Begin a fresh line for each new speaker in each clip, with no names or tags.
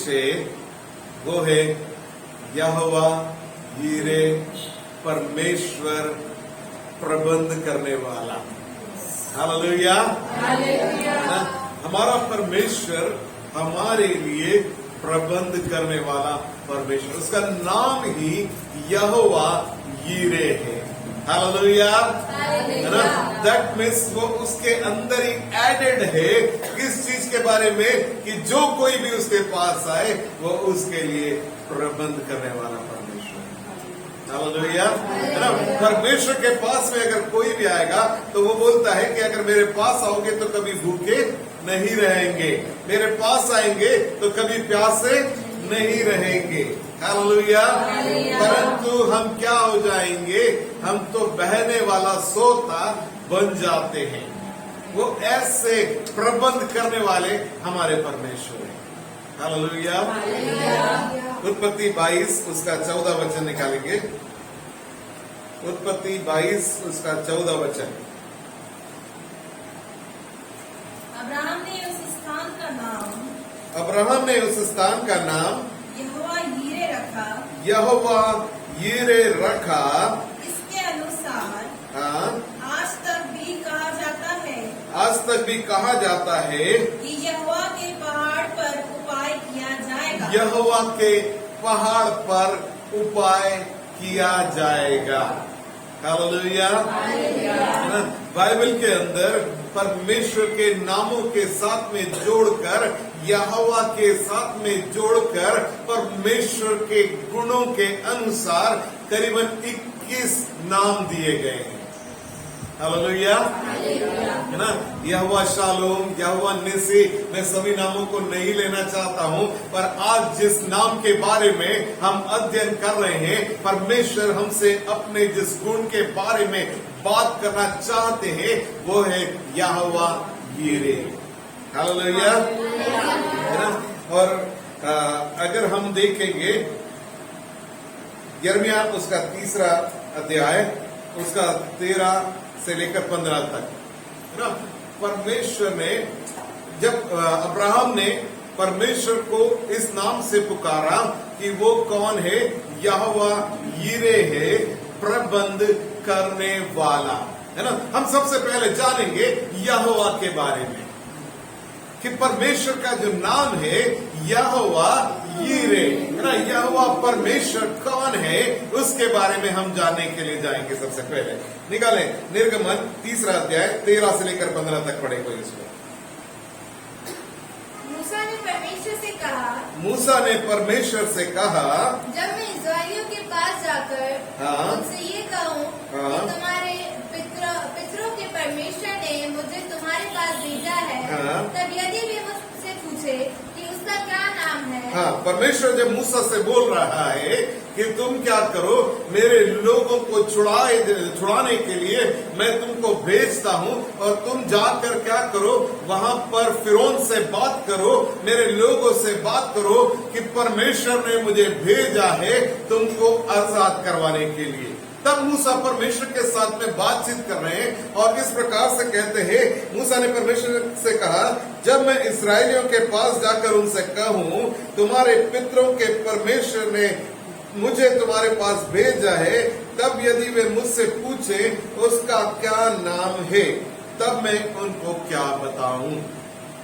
से वो है यहोवा यीरे, परमेश्वर प्रबंध करने वाला। हालेलुया। हमारा परमेश्वर हमारे लिए प्रबंध करने वाला परमेश्वर, उसका नाम ही यहोवा यीरे है। हालेलुया। दैट मीन्स वो उसके अंदर ही एडेड है किस चीज के बारे में कि जो कोई भी उसके पास आए वो उसके लिए प्रबंध करने वाला परमेश्वर। हालेलुया। है ना, परमेश्वर के पास में अगर कोई भी आएगा तो वो बोलता है कि अगर मेरे पास आओगे तो कभी भूखे नहीं रहेंगे, मेरे पास आएंगे तो कभी प्यासे नहीं रहेंगे। हालेलुया। परंतु हम क्या हो जाएंगे, हम तो बहने वाला सोता बन जाते हैं। वो ऐसे प्रबंध करने वाले हमारे परमेश्वर हैं। हालेलुया। उत्पत्ति 22 उसका 14 वचन निकालेंगे। उत्पत्ति 22 उसका 14 वचन।
अब्राहम ने उस स्थान का नाम यहोवा यीरे रखा।
यहोवा यीरे रखा।
इसके अनुसार
हाँ,
आज तक भी कहा जाता है,
आज तक भी कहा जाता है
कि यहोवा के पहाड़ पर उपाय किया जाएगा।
यहोवा के पहाड़ पर उपाय किया जाएगा। हालेलुया। बाइबल के अंदर परमेश्वर के नामों के साथ में जोड़कर, यहोवा के साथ में जोड़कर परमेश्वर के गुणों के अनुसार करीबन 21 नाम दिए गए हैं। हालेलुया। है ना, यहोवा शालोम, यहोवा निसी, मैं सभी नामों को नहीं लेना चाहता हूं, पर आज जिस नाम के बारे में हम अध्ययन कर रहे हैं, परमेश्वर हमसे अपने जिस गुण के बारे में बात करना चाहते हैं वो है यहोवा यीरे। हालेलुया। है ना, और अगर हम देखेंगे यिर्मयाह उसका 3 अध्याय उसका 13 से लेकर 15 तक, है ना, परमेश्वर ने जब अब्राहम ने परमेश्वर को इस नाम से पुकारा कि वो कौन है, यहोवा यीरे है, प्रबंध करने वाला। है ना, हम सबसे पहले जानेंगे यहोवा के बारे में कि परमेश्वर का जो नाम है यहोवा यीरे, है ना, यहोवा परमेश्वर कौन है उसके बारे में हम जानने के लिए जाएंगे। सबसे पहले निकालें निर्गमन 3 अध्याय 13 से लेकर 15 तक पढ़े कोई इसको।
मूसा ने परमेश्वर से कहा,
मूसा ने परमेश्वर से कहा,
जब मैं इस्राएलियों के पास जाकर
हाँ,
उनसे ये कहूँ
हाँ,
कि तुम्हारे पितरों के परमेश्वर ने मुझे तुम्हारे पास भेजा है,
हाँ,
तब यदि वे मुझसे पूछे कि उसका क्या नाम है।
हाँ, परमेश्वर जब मूसा से बोल रहा है कि तुम क्या करो, मेरे लोगों को छुड़ाने के लिए मैं तुमको भेजता हूँ और तुम जाकर क्या करो, वहां पर फिरौन से बात करो, मेरे लोगों से बात करो कि परमेश्वर ने मुझे भेजा है तुमको आजाद करवाने के लिए। तब मूसा परमेश्वर के साथ में बातचीत कर रहे हैं और इस प्रकार से कहते हैं, मूसा ने परमेश्वर से कहा, जब मैं इस्राएलियों के पास जाकर उनसे कहूँ तुम्हारे पितरों के परमेश्वर ने मुझे तुम्हारे पास भेजा है, तब यदि वे मुझसे पूछे उसका क्या नाम है, तब मैं उनको क्या बताऊं।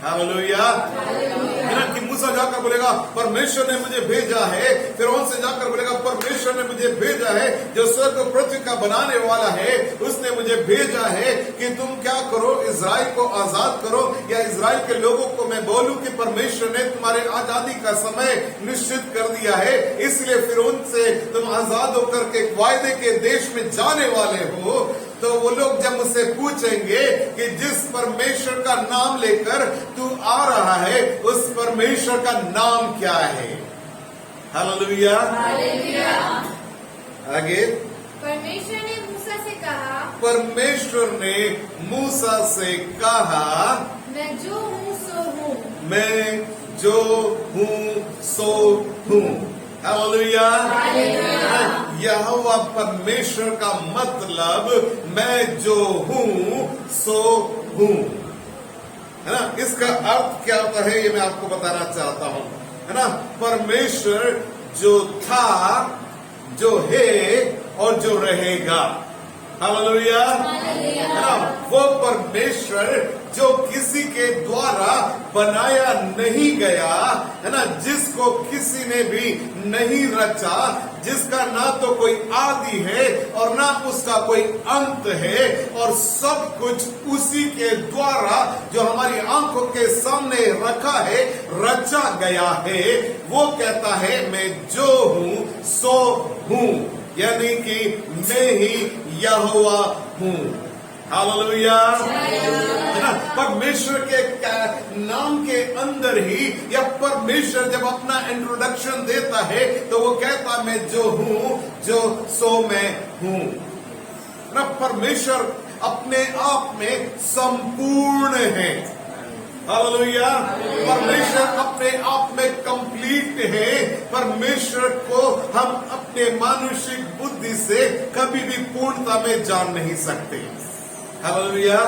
हालेलुया। है ना, कि मूसा जाकर बोलेगा परमेश्वर ने मुझे भेजा है, फिरौन से जाकर बोलेगा परमेश्वर ने मुझे भेजा है, जो स्वर्ग और पृथ्वी का बनाने वाला है उसने मुझे भेजा है कि तुम क्या करो, इजराइल को आजाद करो, या इजराइल के लोगों को मैं बोलूं कि परमेश्वर ने तुम्हारे आजादी का समय निश्चित कर दिया है, इसलिए फिरौन से तुम आजाद होकर के वायदे के देश में जाने वाले हो। तो वो लोग जब मुझसे पूछेंगे कि जिस परमेश्वर का नाम लेकर तू आ रहा है उस परमेश्वर का नाम क्या है। हालेलुया। आगे
परमेश्वर ने मूसा से कहा,
परमेश्वर ने मूसा से कहा,
मैं जो हूँ सो हूँ।
मैं जो हूँ सो हूँ। हालेलुया। यहोवा परमेश्वर का मतलब मैं जो हूँ सो हूँ, है ना। इसका अर्थ क्या होता है ये मैं आपको बताना चाहता हूँ, है ना, परमेश्वर जो था, जो है और जो रहेगा। हालेलुया। है ना, वो परमेश्वर जो किसी के द्वारा बनाया नहीं गया, है ना, जिसको किसी ने भी नहीं रचा, जिसका ना तो कोई आदि है और ना उसका कोई अंत है, और सब कुछ उसी के द्वारा जो हमारी आंखों के सामने रखा है, रचा गया है। वो कहता है मैं जो हूं सो हूं, यानी कि मैं ही यहोवा हूं। हालेलुया। है ना, परमेश्वर के नाम के अंदर ही, या परमेश्वर जब अपना इंट्रोडक्शन देता है तो वो कहता मैं जो हूं, जो सो मैं हूं। ना, परमेश्वर अपने आप में संपूर्ण है। हालेलुया। परमेश्वर अपने आप में कंप्लीट है। परमेश्वर को हम अपने मानुषिक बुद्धि से कभी भी पूर्णता में जान नहीं सकते। हालेलुया।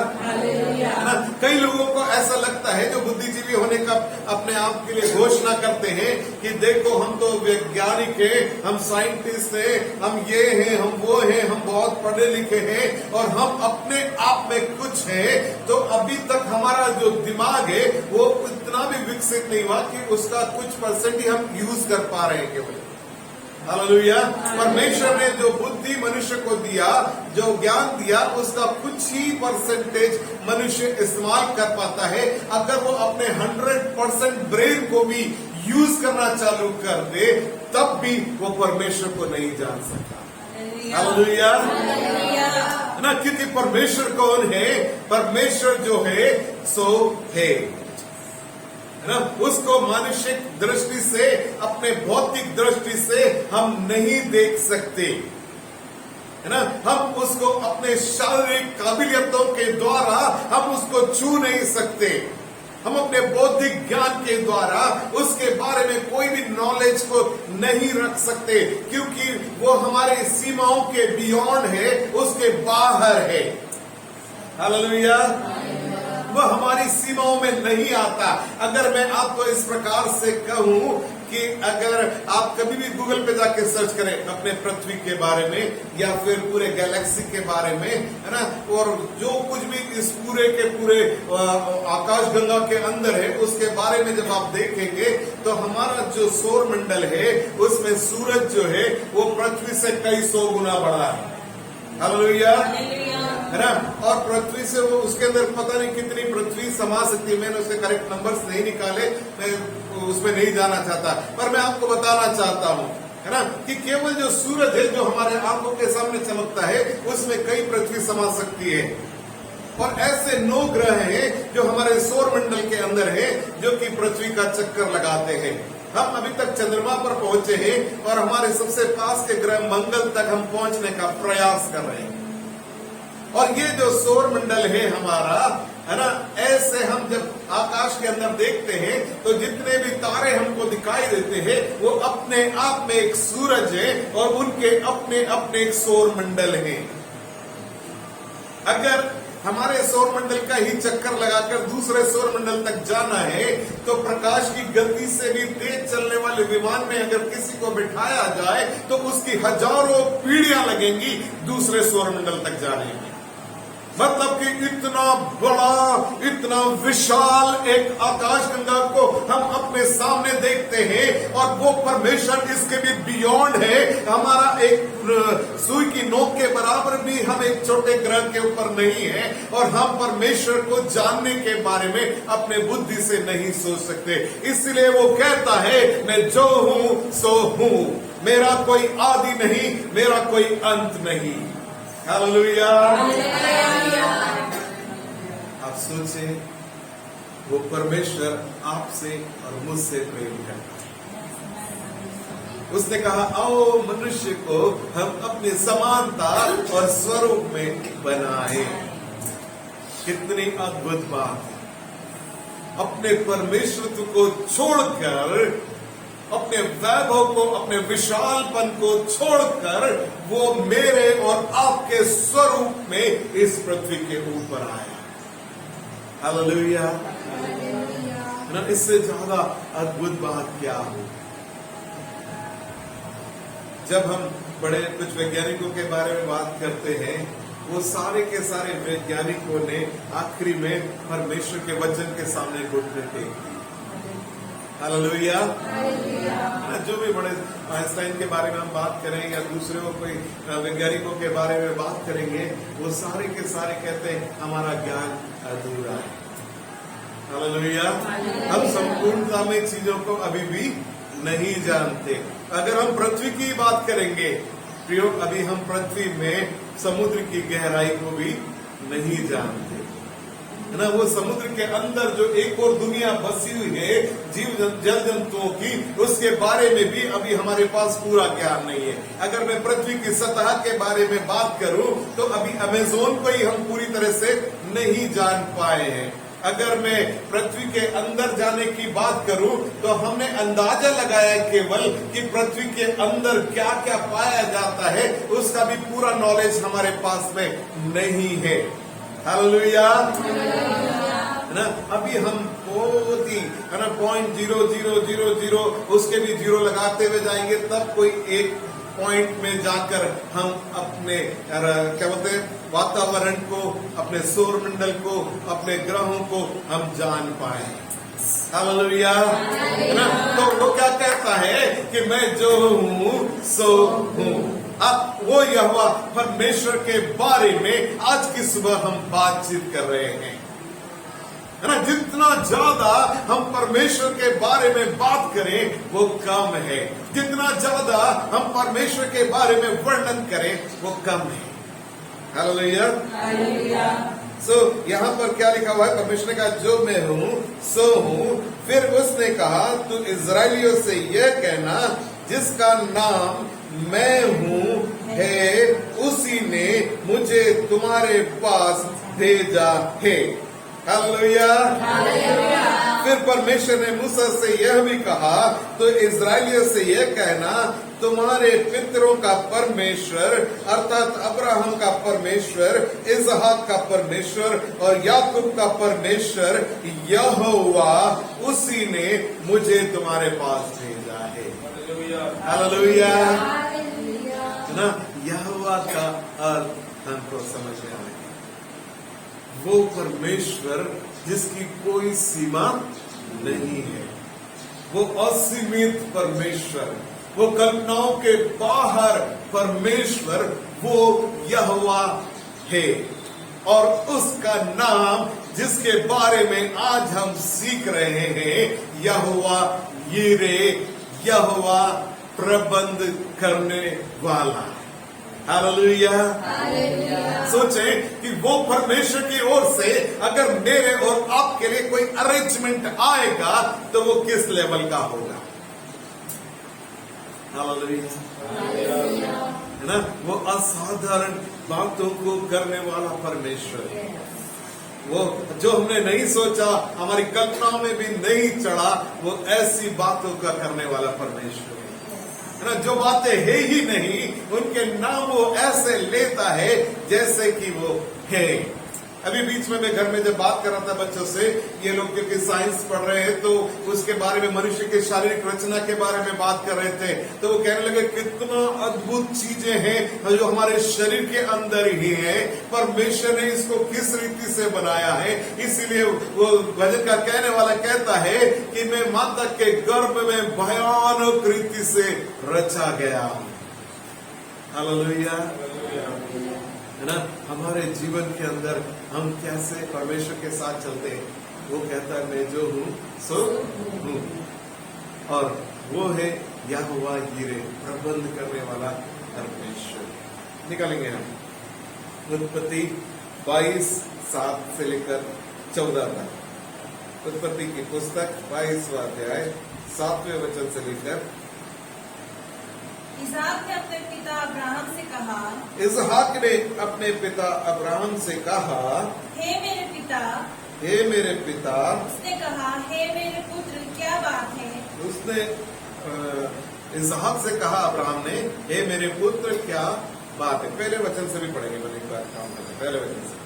ना, कई लोगों को ऐसा लगता है जो बुद्धिजीवी होने का अपने आप के लिए घोषणा करते हैं कि देखो हम तो वैज्ञानिक हैं, हम साइंटिस्ट हैं, हम ये हैं, हम वो हैं, हम बहुत पढ़े लिखे हैं और हम अपने आप में कुछ हैं। तो अभी तक हमारा जो दिमाग है वो इतना भी विकसित नहीं हुआ कि उसका कुछ परसेंट ही हम यूज कर पा रहे हैं केवल। हालेलुया। परमेश्वर ने जो बुद्धि मनुष्य को दिया, जो ज्ञान दिया, उसका कुछ ही परसेंटेज मनुष्य इस्तेमाल कर पाता है। अगर वो अपने 100% ब्रेन को भी यूज करना चालू कर दे, तब भी वो परमेश्वर को नहीं जान सकता। हालेलुया। ना, क्योंकि परमेश्वर कौन है? परमेश्वर जो है सो है ना, उसको मानसिक दृष्टि से, अपने भौतिक दृष्टि से हम नहीं देख सकते, है ना। हम उसको अपने शारीरिक काबिलियतों के द्वारा हम उसको छू नहीं सकते। हम अपने बौद्धिक ज्ञान के द्वारा उसके बारे में कोई भी नॉलेज को नहीं रख सकते, क्योंकि वो हमारे सीमाओं के बियॉन्ड है, उसके बाहर है। हालेलुया। वह हमारी सीमाओं में नहीं आता। अगर मैं आपको इस प्रकार से कहूं कि अगर आप कभी भी गूगल पे जाके सर्च करें अपने पृथ्वी के बारे में या फिर पूरे गैलेक्सी के बारे में, है ना, और जो कुछ भी इस पूरे के पूरे आकाश गंगा के अंदर है उसके बारे में जब आप देखेंगे तो हमारा जो सौर मंडल है उसमें सूरज जो है वो पृथ्वी से कई 100 गुना बड़ा है। हालेलुया। है ना, और पृथ्वी से वो उसके अंदर पता नहीं कितनी पृथ्वी समा सकती है। मैंने उसके करेक्ट नंबर्स नहीं निकाले, मैं उसमें नहीं जाना चाहता, पर मैं आपको बताना चाहता हूँ, है ना, कि केवल जो सूरज है जो हमारे आंखों के सामने चमकता है उसमें कई पृथ्वी समा सकती है। और ऐसे 9 ग्रह हैं जो हमारे सौर मंडल के अंदर है, जो कि पृथ्वी का चक्कर लगाते हैं। हम अभी तक चंद्रमा पर पहुंचे हैं और हमारे सबसे पास के ग्रह मंगल तक हम पहुंचने का प्रयास कर रहे हैं। और ये जो सौर मंडल है हमारा, है ना, ऐसे हम जब आकाश के अंदर देखते हैं तो जितने भी तारे हमको दिखाई देते हैं वो अपने आप में एक सूरज है और उनके अपने अपने एक सौर मंडल है। अगर हमारे सौर मंडल का ही चक्कर लगाकर दूसरे सौर मंडल तक जाना है तो प्रकाश की गति से भी तेज चलने वाले विमान में अगर किसी को बिठाया जाए तो उसकी हजारों पीढ़ियां लगेंगी दूसरे सौर मंडल तक जाने में। मतलब कि इतना बड़ा, इतना विशाल एक आकाश गंगा को हम अपने सामने देखते हैं और वो परमेश्वर इसके भी बियॉन्ड है। हमारा एक सुई की नोक के बराबर भी हम एक छोटे ग्रह के ऊपर नहीं है और हम परमेश्वर को जानने के बारे में अपने बुद्धि से नहीं सोच सकते। इसलिए वो कहता है मैं जो हूं सो हूं, मेरा कोई आदि नहीं, मेरा कोई अंत नहीं। हालेलुया। आप सोचे, वो परमेश्वर आपसे और मुझसे प्रेम करता है। उसने कहा आओ मनुष्य को हम अपने समानता और स्वरूप में बनाए। कितनी अद्भुत बात है। अपने परमेश्वर को छोड़कर, अपने वैभव को, अपने विशालपन को छोड़कर वो मेरे और आपके स्वरूप में इस पृथ्वी के ऊपर आया। हालेलुया। है ना, इससे ज्यादा अद्भुत बात क्या हो। जब हम बड़े कुछ वैज्ञानिकों के बारे में बात करते हैं, वो सारे के सारे वैज्ञानिकों ने आखिरी में परमेश्वर के वचन के सामने घुटने टेक दिए। हालेलुया। जो भी बड़े आइंस्टाइन के बारे में हम बात करें या दूसरे कोई वैज्ञानिकों के बारे में बात करेंगे, वो सारे के सारे कहते हैं हमारा ज्ञान अधूरा है। हालेलुया। हम संपूर्णता में चीजों को अभी भी नहीं जानते। अगर हम पृथ्वी की बात करेंगे प्रियो, अभी हम पृथ्वी में समुद्र की गहराई को भी नहीं जानते, है ना। वो समुद्र के अंदर जो एक और दुनिया बसी हुई है जीव जल जंतुओं की, उसके बारे में भी अभी हमारे पास पूरा ज्ञान नहीं है। अगर मैं पृथ्वी की सतह के बारे में बात करूं तो अभी अमेज़न को ही हम पूरी तरह से नहीं जान पाए हैं। अगर मैं पृथ्वी के अंदर जाने की बात करूं तो हमने अंदाजा लगाया केवल कि पृथ्वी के अंदर क्या क्या पाया जाता है, उसका भी पूरा नॉलेज हमारे पास में नहीं है। हालेलुया। है ना, अभी हम बहुत ही है ना 0.0000 उसके भी जीरो लगाते हुए जाएंगे, तब कोई एक पॉइंट में जाकर हम अपने क्या बोलते हैं वातावरण को, अपने सौर मंडल को, अपने ग्रहों को हम जान पाए। हालेलुया। है ना, तो वो क्या कहता है कि मैं जो हूँ सो हूँ। अब वो यहोवा परमेश्वर के बारे में आज की सुबह हम बातचीत कर रहे हैं, है ना। जितना ज्यादा हम परमेश्वर के बारे में बात करें वो कम है, जितना ज्यादा हम परमेश्वर के बारे में वर्णन करें वो कम है। हालेलुया। सो यहाँ पर क्या लिखा हुआ है, परमेश्वर ने कहा जो मैं हूँ सो हूँ। फिर उसने कहा तू इजराइलियों से यह कहना जिसका नाम मैं हूँ है, उसी ने मुझे तुम्हारे पास भेजा है। हालेलुया। फिर परमेश्वर ने मूसा से यह भी कहा तो इजराइलियों से यह कहना तुम्हारे पितरों का परमेश्वर अर्थात अब्राहम का परमेश्वर, इसहाक का परमेश्वर और याकूब का परमेश्वर यहोवा, उसी ने मुझे तुम्हारे पास भेजा है। हालेलुया। ना यहोवा का अर्थ हमको समझ में आए, वो परमेश्वर जिसकी कोई सीमा नहीं है, वो असीमित परमेश्वर, वो कल्पनाओं के बाहर परमेश्वर, वो यहोवा है। और उसका नाम जिसके बारे में आज हम सीख रहे हैं, यहोवा यीरे, यहोवा प्रबंध करने वाला। हालेलुया। सोचें कि वो परमेश्वर की ओर से अगर मेरे और आपके लिए कोई अरेंजमेंट आएगा तो वो किस लेवल का होगा। हालेलुया। है ना, वो असाधारण बातों को करने वाला परमेश्वर है। वो जो हमने नहीं सोचा, हमारी कल्पनाओं में भी नहीं चढ़ा, वो ऐसी बातों का करने वाला परमेश्वर है ना। जो बातें है ही नहीं, उनके नाम वो ऐसे लेता है जैसे कि वो है। अभी बीच में मैं घर में जब बात कर रहा था बच्चों से, ये लोग क्योंकि साइंस पढ़ रहे हैं तो उसके बारे में, मनुष्य के शारीरिक रचना के बारे में बात कर रहे थे, तो वो कहने लगे कितना अद्भुत चीजें हैं जो हमारे शरीर के अंदर ही है, परमेश्वर ने इसको किस रीति से बनाया है। इसीलिए वो भजन का कहने वाला कहता है कि मैं माता के गर्भ में भयानक रीति से रचा गया। हालेलुया। है ना, हमारे जीवन के अंदर हम कैसे परमेश्वर के साथ चलते हैं। वो कहता है मैं जो हूँ सो हूँ, और वो है यहोवा यीरे, प्रबंध करने वाला परमेश्वर। निकालेंगे हम उत्पत्ति 22:7 से लेकर 14 तक। उत्पत्ति की पुस्तक 22वां अध्याय 7वें वचन से लेकर।
इसहाक ने अपने पिता अब्राहम से कहा,
इसहाक ने अपने पिता अब्राहम से कहा,
हे मेरे पिता।
हे मेरे पिता।
उसने कहा, हे मेरे पुत्र, क्या बात है।
उसने इसहाक से कहा अब्राहम ने, हे मेरे पुत्र क्या बात है। पहले वचन से भी पढ़ेंगे, मैंने एक बार काम करते पहले वचन से।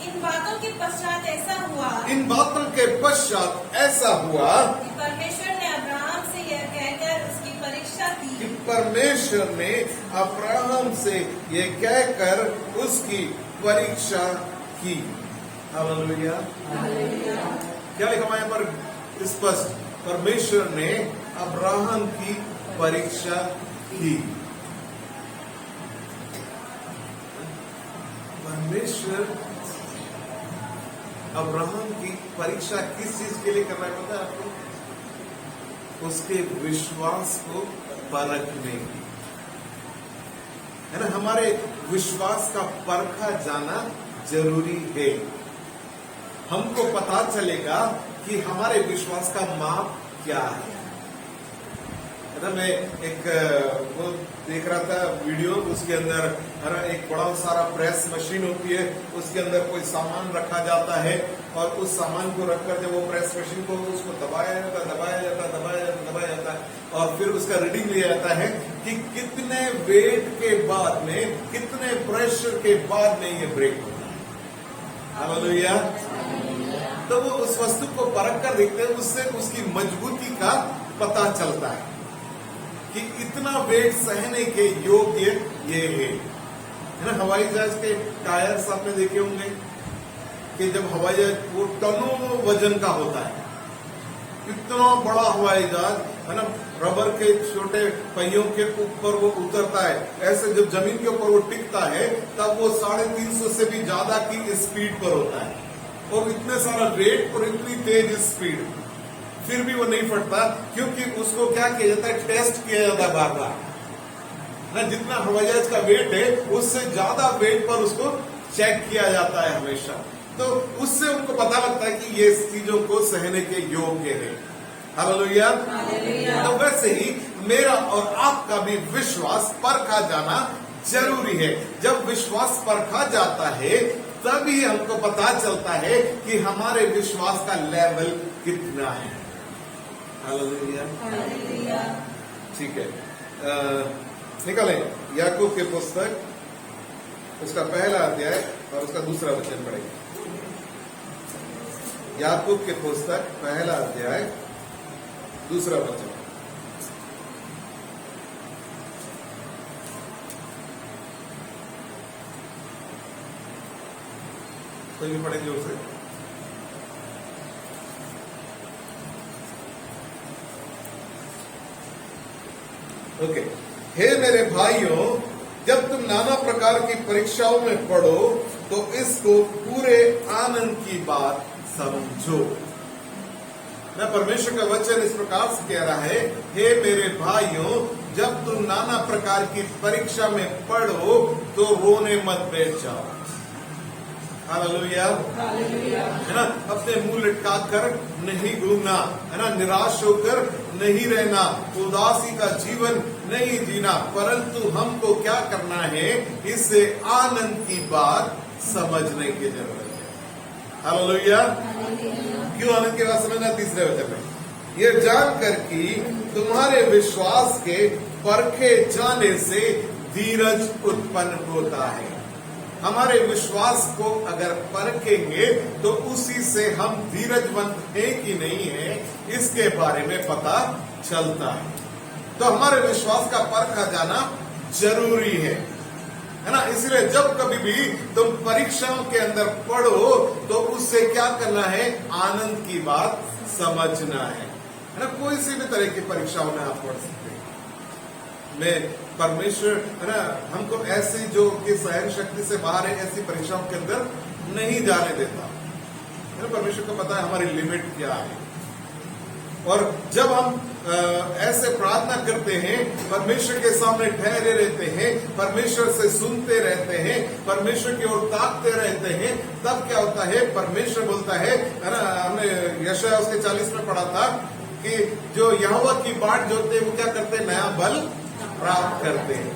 इन बातों के पश्चात ऐसा हुआ,
इन बातों के इसके पश्चात ऐसा हुआ
कि परमेश्वर ने अब्राहम से यह कहकर उसकी परीक्षा
कि
की
परमेश्वर ने अब्राहम से ये कहकर उसकी परीक्षा की। हालेलुया। क्या लिखा हुआ है यहाँ पर स्पष्ट? परमेश्वर ने अब्राहम की परीक्षा की। परमेश्वर अब्राहम की परीक्षा किस चीज के लिए कर रहा है पता है आपको? उसके विश्वास को परखने की, है ना। हमारे विश्वास का परखा जाना जरूरी है। हमको पता चलेगा कि हमारे विश्वास का माप क्या है ना। मैं एक वो देख रहा था वीडियो, उसके अंदर है ना एक बड़ा सारा प्रेस मशीन होती है, उसके अंदर कोई सामान रखा जाता है और उस सामान को रखकर जब वो प्रेस मशीन को उसको दबाया जाता है और फिर उसका रीडिंग लिया जाता है कि कितने वेट के बाद में, कितने प्रेशर के बाद में ये ब्रेक होता है। हालेलुया। तो वो उस वस्तु को परख कर देखते हैं, उससे उसकी मजबूती का पता चलता है कि इतना वेट सहने के योग्य ये है ना। हवाई जहाज के टायर्स आपने देखे होंगे कि जब हवाई जहाज वो टनों वजन का होता है, इतना बड़ा हवाई जहाज है ना, रबर के छोटे पहियों के ऊपर वो उतरता है, ऐसे जब जमीन के ऊपर वो टिकता है तब वो 350 से भी ज्यादा की स्पीड पर होता है और इतने सारा वेट और इतनी तेज स्पीड, फिर भी वो नहीं फटता क्योंकि उसको क्या किया जाता है? टेस्ट किया जाता है बार बार ना। जितना हवाई जहाज का वेट है उससे ज्यादा वेट पर उसको चेक किया जाता है हमेशा। तो उससे उनको पता लगता है कि ये चीजों को सहने के योग्य है। हालेलुया। तो वैसे ही मेरा और आपका भी विश्वास परखा जाना जरूरी है। जब विश्वास परखा जाता है तभी हमको पता चलता है कि हमारे विश्वास का लेवल कितना है। हालेलुया। ठीक है, निकालें याकूब के पुस्तक, उसका पहला अध्याय और उसका दूसरा वचन पढ़ेंगे। याकूब के पुस्तक पहला अध्याय दूसरा वचन। कोई भी पढ़ेंगे उसे। ओके। हे मेरे भाइयों, जब तुम नाना प्रकार की परीक्षाओं में पढ़ो तो इसको पूरे आनंद की बात समझो। मैं परमेश्वर का वचन इस प्रकार से कह रहा है, हे मेरे भाइयों, जब तुम नाना प्रकार की परीक्षा में पढ़ो तो रोने मत बैठ जाओ। हालेलुया। है ना। अपने मुंह लटका कर नहीं घूमना, है ना। निराश होकर नहीं रहना, उदासी का जीवन नहीं जीना, परंतु हमको क्या करना है? इसे आनंद की बात समझने की जरूरत है। हालेलुया। क्यों आनंद की बात समझना? तीसरे वचन में ये जानकर कि तुम्हारे विश्वास के परखे जाने से धीरज उत्पन्न होता है। हमारे विश्वास को अगर परखेंगे तो उसी से हम धीरजवंत हैं कि नहीं है इसके बारे में पता चलता है। तो हमारे विश्वास का परखा जाना जरूरी है ना। इसलिए जब कभी भी तुम परीक्षाओं के अंदर पढ़ो तो उससे क्या करना है? आनंद की बात समझना है ना। कोई सी भी तरह की परीक्षाओं में आप पढ़ सकते हैं। मैं परमेश्वर है ना हमको ऐसी जो कि सहन शक्ति से बाहर है ऐसी परीक्षाओं के अंदर नहीं जाने देता है ना। परमेश्वर को पता है हमारी लिमिट क्या है। और जब हम ऐसे प्रार्थना करते हैं, परमेश्वर के सामने ठहरे रहते हैं, परमेश्वर से सुनते रहते हैं, परमेश्वर की ओर ताकते रहते हैं, तब क्या होता है? परमेश्वर बोलता है ना। हमने यशायाह उसके 40 में पढ़ा था कि जो यहोवा की बाट जोते हैं वो क्या करते हैं? नया बल प्राप्त करते हैं।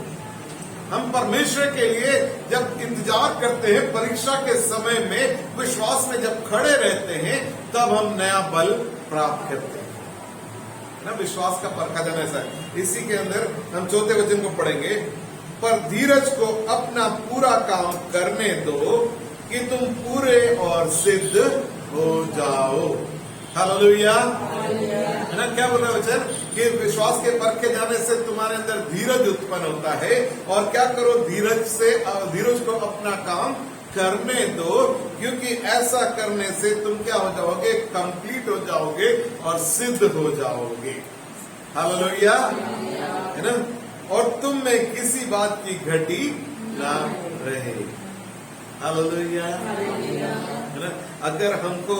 हम परमेश्वर के लिए जब इंतजार करते हैं, परीक्षा के समय में विश्वास में जब खड़े रहते हैं, तब हम नया बल प्राप्त करते हैं ना। विश्वास का परखा जाना ऐसा है। इसी के अंदर हम चौथे वचन को पढ़ेंगे, पर धीरज को अपना पूरा काम करने दो कि तुम पूरे और सिद्ध हो जाओ। हालेलुया। है ना, क्या बोल रहा है वचन कि विश्वास के परखे जाने से तुम्हारे अंदर धीरज उत्पन्न होता है, और क्या करो, धीरज को अपना काम करने दो, क्योंकि ऐसा करने से तुम क्या हो जाओगे, कंप्लीट हो जाओगे और सिद्ध हो जाओगे। हालेलुया। है ना, और तुम में किसी बात की घटी ना रहे। हालेलुया। है ना, अगर हमको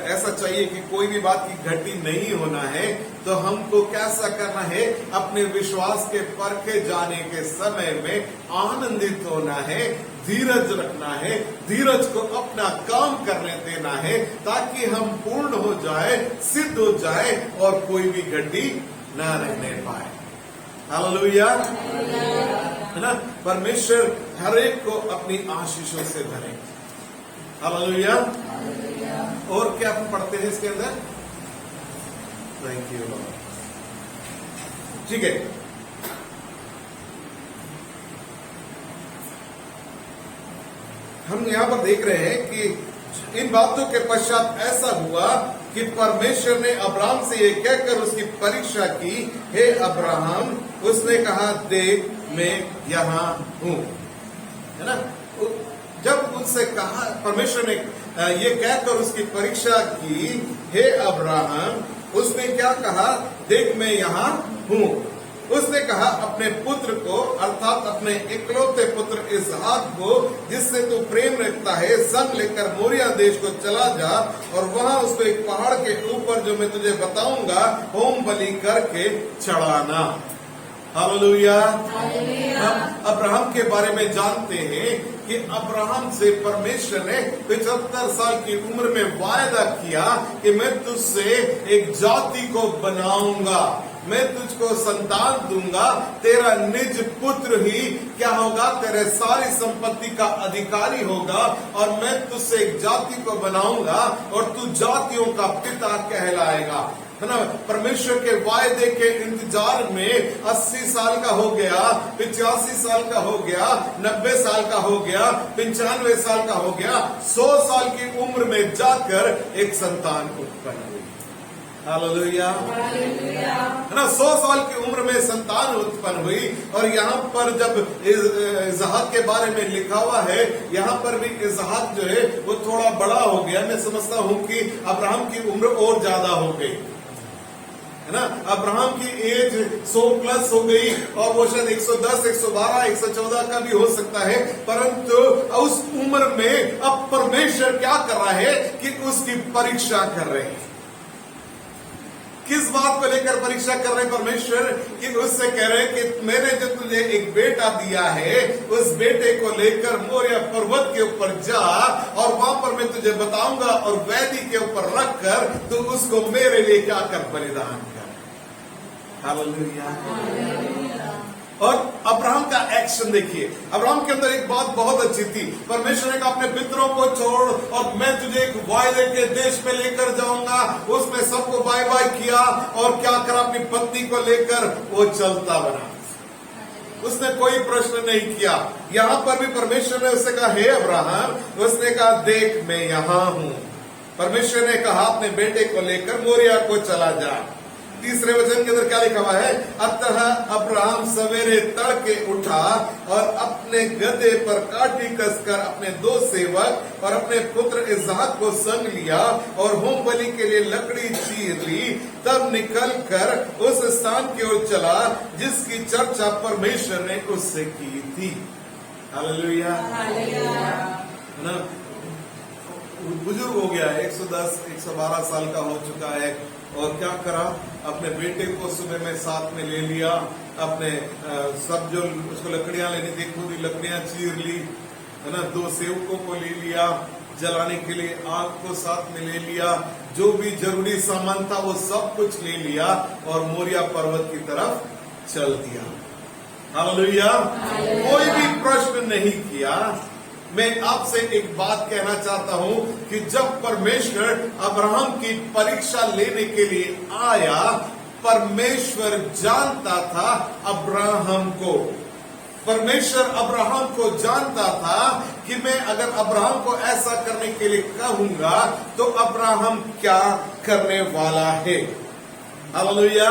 ऐसा चाहिए कि कोई भी बात की घटी नहीं होना है, तो हमको कैसा करना है, अपने विश्वास के परखे जाने के समय में आनंदित होना है, धीरज रखना है, धीरज को अपना काम करने देना है, ताकि हम पूर्ण हो जाए, सिद्ध हो जाए और कोई भी घटी ना रहने पाए। हालेलुया। है ना, परमेश्वर हर एक को अपनी आशीषों से भरे। हालेलुया। और क्या हम पढ़ते हैं इसके अंदर? Thank you Lord. ठीक है, हम यहां पर देख रहे हैं कि इन बातों के पश्चात ऐसा हुआ कि परमेश्वर ने अब्राहम से ये कहकर उसकी परीक्षा की, हे अब्राहम, उसने कहा, देख मैं यहां हूं। है ना, जब उनसे कहा, परमेश्वर ने ये कहकर उसकी परीक्षा की, हे अब्राहम, उसने क्या कहा, देख मैं यहां हूं। उसने कहा, अपने पुत्र को, अर्थात अपने इकलौते पुत्र इसहाक को, जिससे तू प्रेम रखता है, संग लेकर मोरिया देश को चला जा, और वहां उसको एक पहाड़ के ऊपर, जो मैं तुझे बताऊंगा, होम बलि करके चढ़ाना। हालेलुया। हम अब्राहम के बारे में जानते हैं कि अब्राहम से परमेश्वर ने 75 साल की उम्र में वायदा किया कि मैं तुझसे एक जाति को बनाऊंगा, मैं तुझको संतान दूंगा, तेरा निज पुत्र ही क्या होगा, तेरे सारी संपत्ति का अधिकारी होगा, और मैं तुझसे एक जाति को बनाऊंगा और तू जातियों का पिता कहलाएगा। है ना, परमेश्वर के वायदे के इंतजार में 80 साल का हो गया, 85 साल का हो गया, 90 साल का हो गया, 95 साल का हो गया, 100 साल की उम्र में जाकर एक संतान उत्पन्न हुई। हालेलुया। है ना, 100 साल की उम्र में संतान उत्पन्न हुई। और यहाँ पर जब इसहाक के बारे में लिखा हुआ है, यहाँ पर भी इसहाक जो है वो थोड़ा बड़ा हो गया। मैं समझता हूँ कि अब्राहम की उम्र और ज्यादा हो गई, है ना, अब्राहम की एज 100 प्लस हो गई, और वो शायद 110, 112, 114 का भी हो सकता है। परंतु उस उम्र में अब परमेश्वर क्या कर रहा है कि उसकी परीक्षा कर रहे हैं। किस बात को लेकर परीक्षा कर रहे हैं परमेश्वर? कि उससे कह रहे हैं कि मैंने जो तुझे एक बेटा दिया है, उस बेटे को लेकर मोरिया पर्वत के ऊपर जा, और वहां पर मैं तुझे बताऊंगा, और वेदी के ऊपर रखकर तू उसको मेरे लिए क्या कर, बलिदान कर। हालेलुया। और अब्राहम का एक्शन देखिए, अब्राहम के अंदर एक बात बहुत अच्छी थी। परमेश्वर ने कहा, अपने पितरों को छोड़ और मैं तुझे एक वायदे के देश में लेकर जाऊंगा। उसमें सबको बाय बाय किया, और क्या करा, अपनी पत्नी को लेकर वो चलता बना। उसने कोई प्रश्न नहीं किया। यहां पर भी परमेश्वर ने उससे कहा, हे अब्राहम, उसने कहा, देख मैं यहां हूं। परमेश्वर ने कहा, अपने बेटे को लेकर मोरिया को चला जा। तीसरे वचन के अंदर क्या लिखा हुआ है? अतः अब्राहम सवेरे तड़के उठा और अपने गधे पर काठी कसकर अपने 2 सेवक और अपने पुत्र इसहाक को संग लिया और होम बलि के लिए लकड़ी चीर ली। तब निकलकर उस स्थान की ओर चला जिसकी चर्चा परमेश्वर ने उससे की थी। हालेलुया। ना, बुजुर्ग हो गया, 110, 112 साल का हो चुका है, और क्या करा, अपने बेटे को सुबह में साथ में ले लिया, अपने सब जो उसको लकड़ियां लेनी थी, खुद ही लकड़ियां चीर ली, है ना, 2 सेवकों को ले लिया, जलाने के लिए आग को साथ में ले लिया, जो भी जरूरी सामान था वो सब कुछ ले लिया, और मोरिया पर्वत की तरफ चल दिया। हालेलुया। कोई भी प्रश्न नहीं किया। मैं आपसे एक बात कहना चाहता हूं कि जब परमेश्वर अब्राहम की परीक्षा लेने के लिए आया, परमेश्वर जानता था अब्राहम को। परमेश्वर अब्राहम को जानता था कि मैं अगर अब्राहम को ऐसा करने के लिए कहूंगा तो अब्राहम क्या करने वाला है। हालेलुया।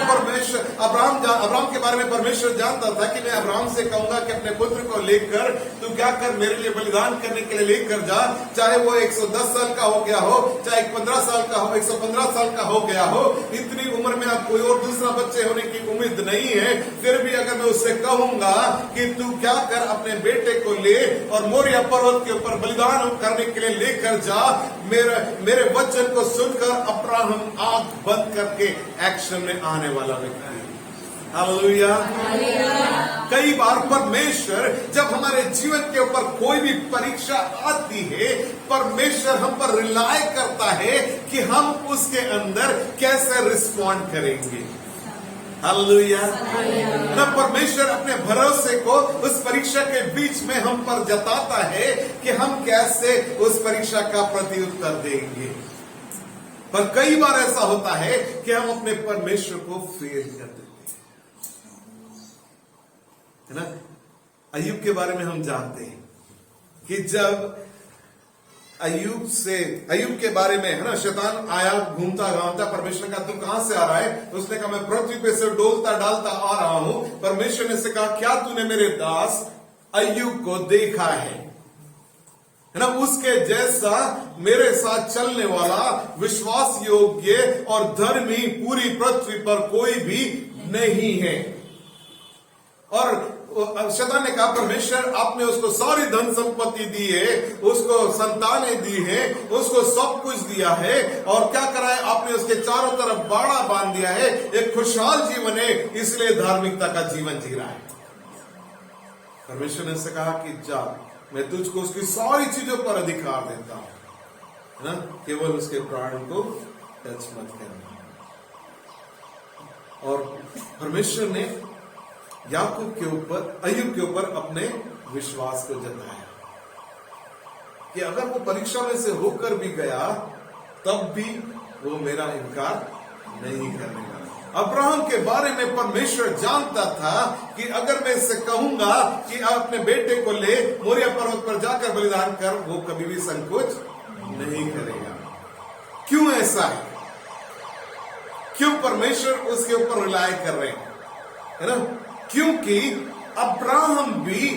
परमेश्वर अब्राहम के बारे में परमेश्वर जानता था कि मैं अब्राहम से कहूंगा कि अपने पुत्र को लेकर तू क्या कर, मेरे लिए बलिदान करने के लिए लेकर जा, चाहे वो 110 साल का हो गया हो, चाहे 15 साल का हो, 115 साल का हो गया हो, इतनी उम्र में अब कोई और दूसरा बच्चे होने की उम्मीद नहीं है, फिर भी अगर मैं उससे कहूंगा कि तू क्या कर, अपने बेटे को ले और मोरिया पर्वत के ऊपर बलिदान करने के लिए लेकर जा, मेरे वचन को सुनकर अब्राहम आंख बंद करके एक्शन में आने वाला व्यक्ति है। हालेलुया। कई बार परमेश्वर जब हमारे जीवन के ऊपर कोई भी परीक्षा आती है, परमेश्वर हम पर रिलाय करता है कि हम उसके अंदर कैसे रिस्पॉन्ड करेंगे। हालेलुया। ना परमेश्वर अपने भरोसे को उस परीक्षा के बीच में हम पर जताता है कि हम कैसे उस परीक्षा का प्रत्युत्तर देंगे। पर कई बार ऐसा होता है कि हम अपने परमेश्वर को फेल कर देते हैं ना। अय्यूब के बारे में हम जानते हैं कि जब अय्यूब के बारे में है ना, शैतान आया घूमता घामता, परमेश्वर का तू कहां से आ रहा है? उसने कहा मैं पृथ्वी पे से डोलता डालता आ रहा हूं। परमेश्वर ने से कहा क्या तूने मेरे दास अय्यूब को देखा है ना, उसके जैसा मेरे साथ चलने वाला विश्वास योग्य और धर्मी पूरी पृथ्वी पर कोई भी नहीं है। और शैतान ने कहा परमेश्वर आपने उसको सारी धन संपत्ति दी है, उसको संतानें दी है, उसको सब कुछ दिया है, और क्या करा है आपने उसके चारों तरफ बाड़ा बांध दिया है, एक खुशहाल जीवन है, इसलिए धार्मिकता का जीवन जी रहा है। परमेश्वर ने से कहा कि जा, मैं तुझको उसकी सारी चीजों पर अधिकार देता हूं, है ना, केवल उसके प्राण को टच मत करना। और परमेश्वर ने याकूब के ऊपर, अय्यूब के ऊपर अपने विश्वास को जताया कि अगर वो परीक्षा में से होकर भी गया तब भी वो मेरा इनकार नहीं करेगा। अब्राहम के बारे में परमेश्वर जानता था कि अगर मैं इससे कहूंगा कि अपने बेटे को ले मोरिया पर्वत पर जाकर बलिदान कर, वो कभी भी संकोच नहीं करेगा। क्यों ऐसा है? क्यों परमेश्वर उसके ऊपर रिलाय कर रहे हैं, है ना? क्योंकि अब्राहम भी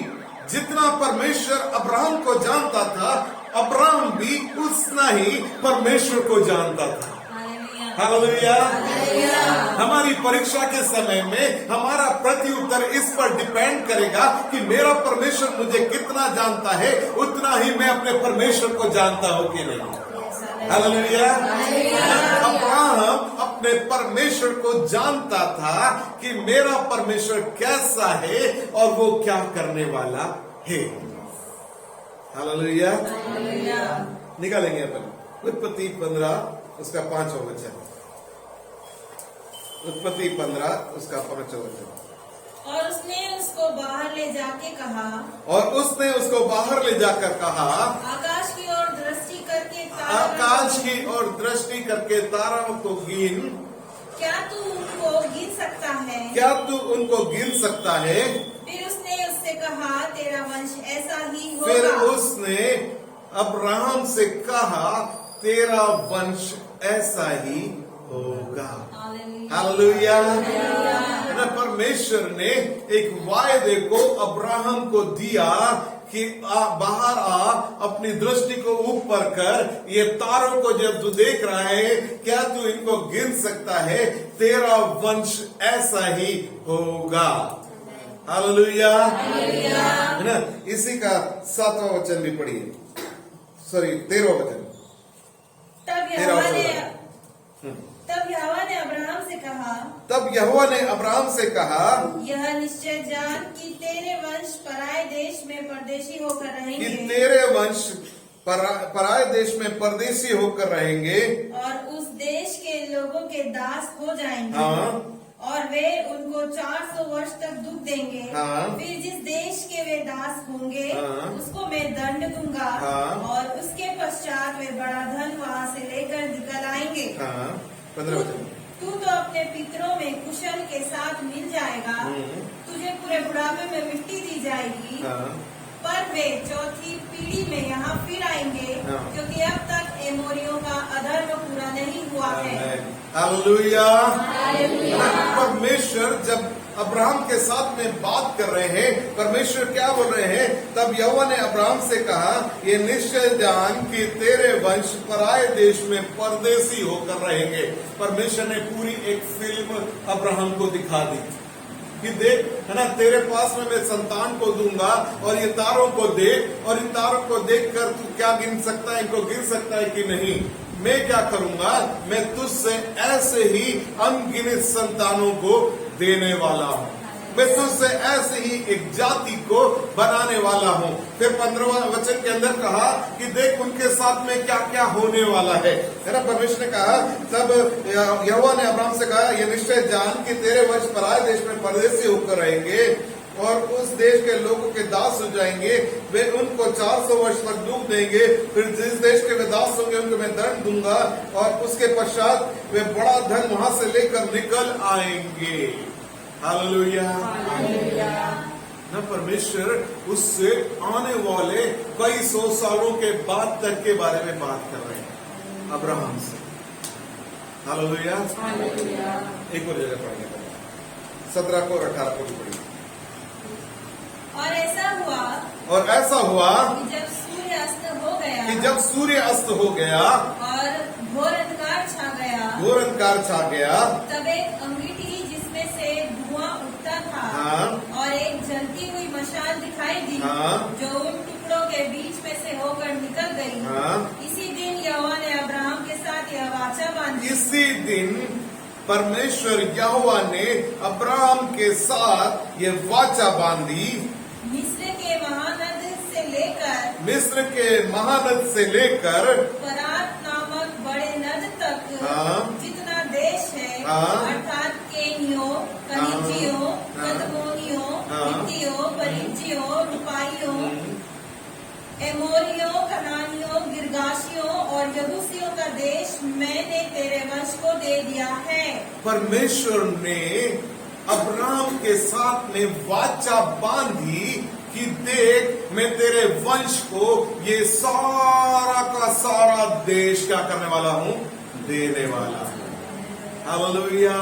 जितना परमेश्वर अब्राहम को जानता था, अब्राहम भी उतना ही परमेश्वर को जानता था। हालेलुया। हमारी परीक्षा के समय में हमारा प्रत्युत्तर इस पर डिपेंड करेगा कि मेरा परमेश्वर मुझे कितना जानता है, उतना ही मैं अपने परमेश्वर को जानता हूं कि नहीं। हालेलुया। अब्राहम अपने परमेश्वर को जानता था कि मेरा परमेश्वर कैसा है और वो क्या करने वाला है। हालेलुया। निकालेंगे अपन उत्पत्ति 15 उसका 5वां वचन। उत्पत्ति 15 उसका 5वां वचन।
और उसने उसको बाहर ले जाके कहा,
और उसने उसको बाहर ले जाकर कहा,
आकाश की ओर दृष्टि करके तारों को गिन, क्या तू उनको गिन सकता है?
क्या तू उनको गिन सकता है?
फिर उसने उससे कहा तेरा वंश ऐसा ही होगा।
फिर उसने अब्राहम से कहा तेरा वंश ऐसा ही होगा। हालेलुया। परमेश्वर ने एक वायदे को अब्राहम को दिया कि बाहर आ, अपनी दृष्टि को ऊपर कर, ये तारों को जब तू देख रहा है क्या तू इनको गिन सकता है? तेरा वंश ऐसा ही होगा। हालेलुया। है ना? इसी का 7वां वचन भी पढ़िए, सॉरी 13वां वचन।
तब यहोवा ने अब्राहम
से कहा,
यह निश्चय जान कि तेरे वंश पराये देश में परदेशी होकर रहेंगे,
कि तेरे वंश पराये देश में परदेशी होकर रहेंगे,
और उस देश के लोगों के दास हो जाएंगे।
हाँ।
और वे उनको 400 वर्ष तक दुख देंगे।
हाँ।
फिर जिस देश के वे दास होंगे,
हाँ।
उसको मैं दंड दूंगा।
हाँ।
और उसके पश्चात वे बड़ा धन वहाँ से लेकर निकल आएंगे।
हाँ। 15 वचन।
तू तो अपने पितरों में कुशल के साथ मिल जाएगा, तुझे पूरे बुढ़ापे में मिट्टी दी जाएगी।
हाँ।
पर वे चौथी पीढ़ी में यहाँ फिर आएंगे,
हाँ।
क्योंकि अब तक एमोरियों का अधर्म पूरा नहीं हुआ है।
हालेलुया। परमेश्वर जब अब्राहम के साथ में बात कर रहे हैं, परमेश्वर क्या बोल रहे हैं? तब यहोवा ने अब्राहम से कहा, ये निश्चय जान कि तेरे वंश पराये देश में परदेसी होकर रहेंगे। परमेश्वर ने पूरी एक फिल्म अब्राहम को दिखा दी कि देख, है ना, तेरे पास में मैं संतान को दूंगा और ये तारों को देख, और इन तारों को देख कर तू क्या गिन सकता है, इनको गिन सकता है कि नहीं? मैं क्या करूंगा? मैं तुझसे ऐसे ही अनगिनत संतानों को देने वाला हूँ। मैं तुझसे ऐसे ही एक जाति को बनाने वाला हूँ। फिर 15वां वचन के अंदर कहा कि देख उनके साथ में क्या क्या होने वाला है ना। परमेश्वर ने कहा, तब यहोवा ने अब्राहम से कहा, ये निश्चय जान कि तेरे वंश पराये देश में परदेसी होकर रहेंगे और उस देश के लोगों के दास हो जाएंगे। वे उनको 400 वर्ष तक दुख देंगे। फिर जिस देश के वे दास होंगे उनको मैं दंड दूंगा, और उसके पश्चात वे बड़ा धन वहां से लेकर निकल आएंगे। हालेलुया। ना परमेश्वर उससे आने वाले कई सौ सालों के बाद तक के बारे में बात कर रहे हैं अब्राहम से। हालेलुया। एक और जगह पढ़ेंगे, 17 को और 18 को भी पढ़ेंगे।
और ऐसा हुआ
कि
जब सूर्य अस्त हो गया,
हो गया
और घोर अंधकार छा गया, तब एक अंगीठी जिसमें से धुआं उठता था,
हाँ।
और एक जलती हुई मशाल दिखाई दी,
हाँ।
जो उन टुकड़ों के बीच में से होकर निकल गई।
हाँ।
इसी दिन यहोवा ने अब्राहम के साथ यह वाचा बांधी।
इसी दिन परमेश्वर यहोवा ने अब्राहम के साथ ये वाचा बांधी,
मिस्र के
महानद से लेकर
फरात नामक बड़े नद तक,
हाँ।
जितना देश है,
हाँ।
अर्थात केनियों, कनिजियों,
हाँ।
कदमोनियों,
हाँ।
हित्तियों, परिज्जियों, रुपाइयों, एमोरियों, कनानियों, गिरगाशियों और यबूसियों का देश मैंने तेरे वंश को दे दिया है।
परमेश्वर ने अब्राहम के साथ में वाचा बांधी कि देख, मैं तेरे वंश को ये सारा का सारा देश क्या करने वाला हूँ? देने वाला हूँ। हालेलुया।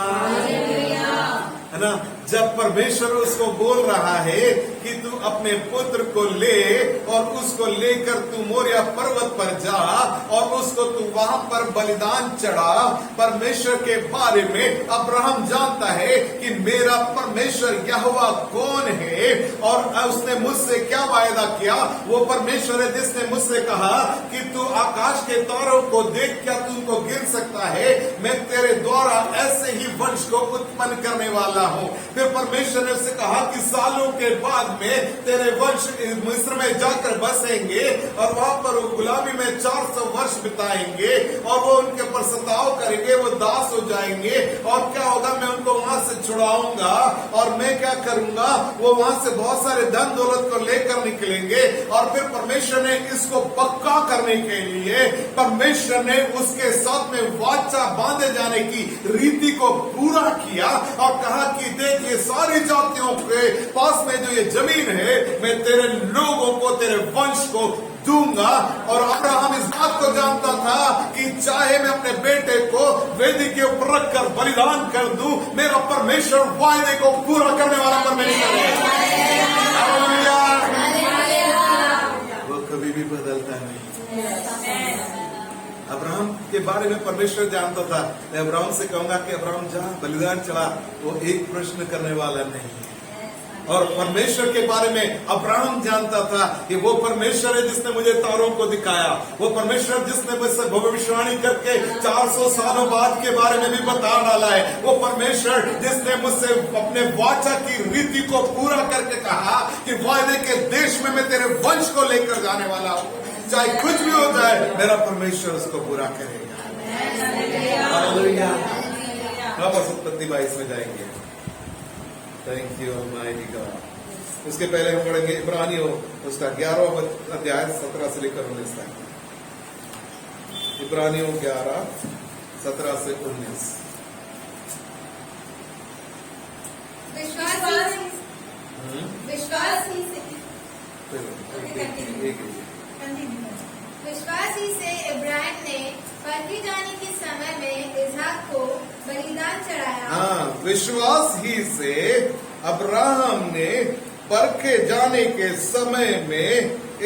है ना। जब परमेश्वर उसको बोल रहा है कि तू अपने पुत्र को ले और उसको लेकर तू मोरिया पर्वत पर जा और उसको तू वहां पर बलिदान चढ़ा, परमेश्वर के बारे में अब्राहम जानता है कि मेरा परमेश्वर यहोवा कौन है और उसने मुझसे क्या वायदा किया। वो परमेश्वर है जिसने मुझसे कहा कि तू आकाश के तारों को देख, क्या तू उनको गिन सकता है? मैं तेरे द्वारा ऐसे ही वंश को उत्पन्न करने वाला हूँ। फिर परमेश्वर ने उससे कहा कि सालों के बाद में तेरे वंश मिस्र में जाकर बसेंगे और वहां पर वो गुलामी में 400 वर्ष बिताएंगे और वो उनके ऊपर सताव करेंगे, वो दास हो जाएंगे। और क्या होगा? मैं उनको वहां से छुड़ाऊंगा और मैं क्या करूंगा? वो वहां से बहुत सारे धन दौलत को लेकर निकलेंगे। और फिर परमेश्वर ने इसको पक्का करने के लिए परमेश्वर ने उसके साथ में वाचा बांधे जाने की रीति को पूरा किया और कहा कि देख, ये सारी जातियों के पास में जो ये जमीन है मैं तेरे लोगों को, तेरे वंश को दूंगा। और अब्राहम इस बात को जानता था कि चाहे मैं अपने बेटे को वेदी के ऊपर रखकर बलिदान कर दूं, मेरा परमेश्वर वायदे को पूरा करने वाला परमेश्वर है। वो कभी भी बदलता नहीं। अब्राहम के बारे में परमेश्वर जानता था। मैं अब्राहम से कहूंगा कि अब्राहम जा बलिदान चला, वो एक प्रश्न करने वाला नहीं है। और परमेश्वर के बारे में अब्राहम जानता था कि वो परमेश्वर है जिसने मुझे तारों को दिखाया, वो परमेश्वर जिसने मुझसे भविष्यवाणी करके 400 सालों बाद के बारे में भी बता डाला है, वो परमेश्वर जिसने मुझसे अपने वाचा की रीति को पूरा करके कहा कि वायदे के देश में मैं तेरे वंश को लेकर जाने वाला हूँ। चाहे कुछ भी हो जाए, मेरा परमेश्वर उसको पूरा करेगा। हालेलुया। वापस उत्पत्ति 22 में जाएंगे। Thank you almighty God. उसके पहले हम पढ़ेंगे इब्रानियों उसका 11वां अध्याय 17 से लेकर 19 तक। इब्रानियों 11 17 से 19।
विश्वास ही से इब्राहिम ने परखे जाने के समय में इसहाक को बलिदान चढ़ाया।
हाँ, विश्वास ही से अब्राहम ने परखे जाने के समय में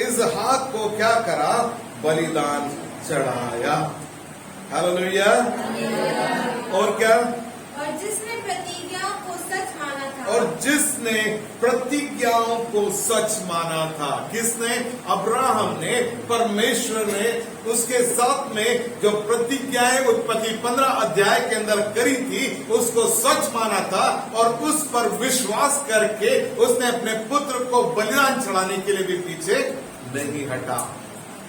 इसहाक को क्या करा? बलिदान चढ़ाया। हालेलुया। और क्या?
और जिसने प्रतिज्ञाओं को सच माना था।
और जिसने प्रतिज्ञाओं को सच माना था। किसने? अब्राहम ने। परमेश्वर ने उसके साथ में जो प्रतिज्ञाएं उत्पत्ति 15 अध्याय के अंदर करी थी उसको सच माना था और उस पर विश्वास करके उसने अपने पुत्र को बलिदान चढ़ाने के लिए भी पीछे नहीं हटा।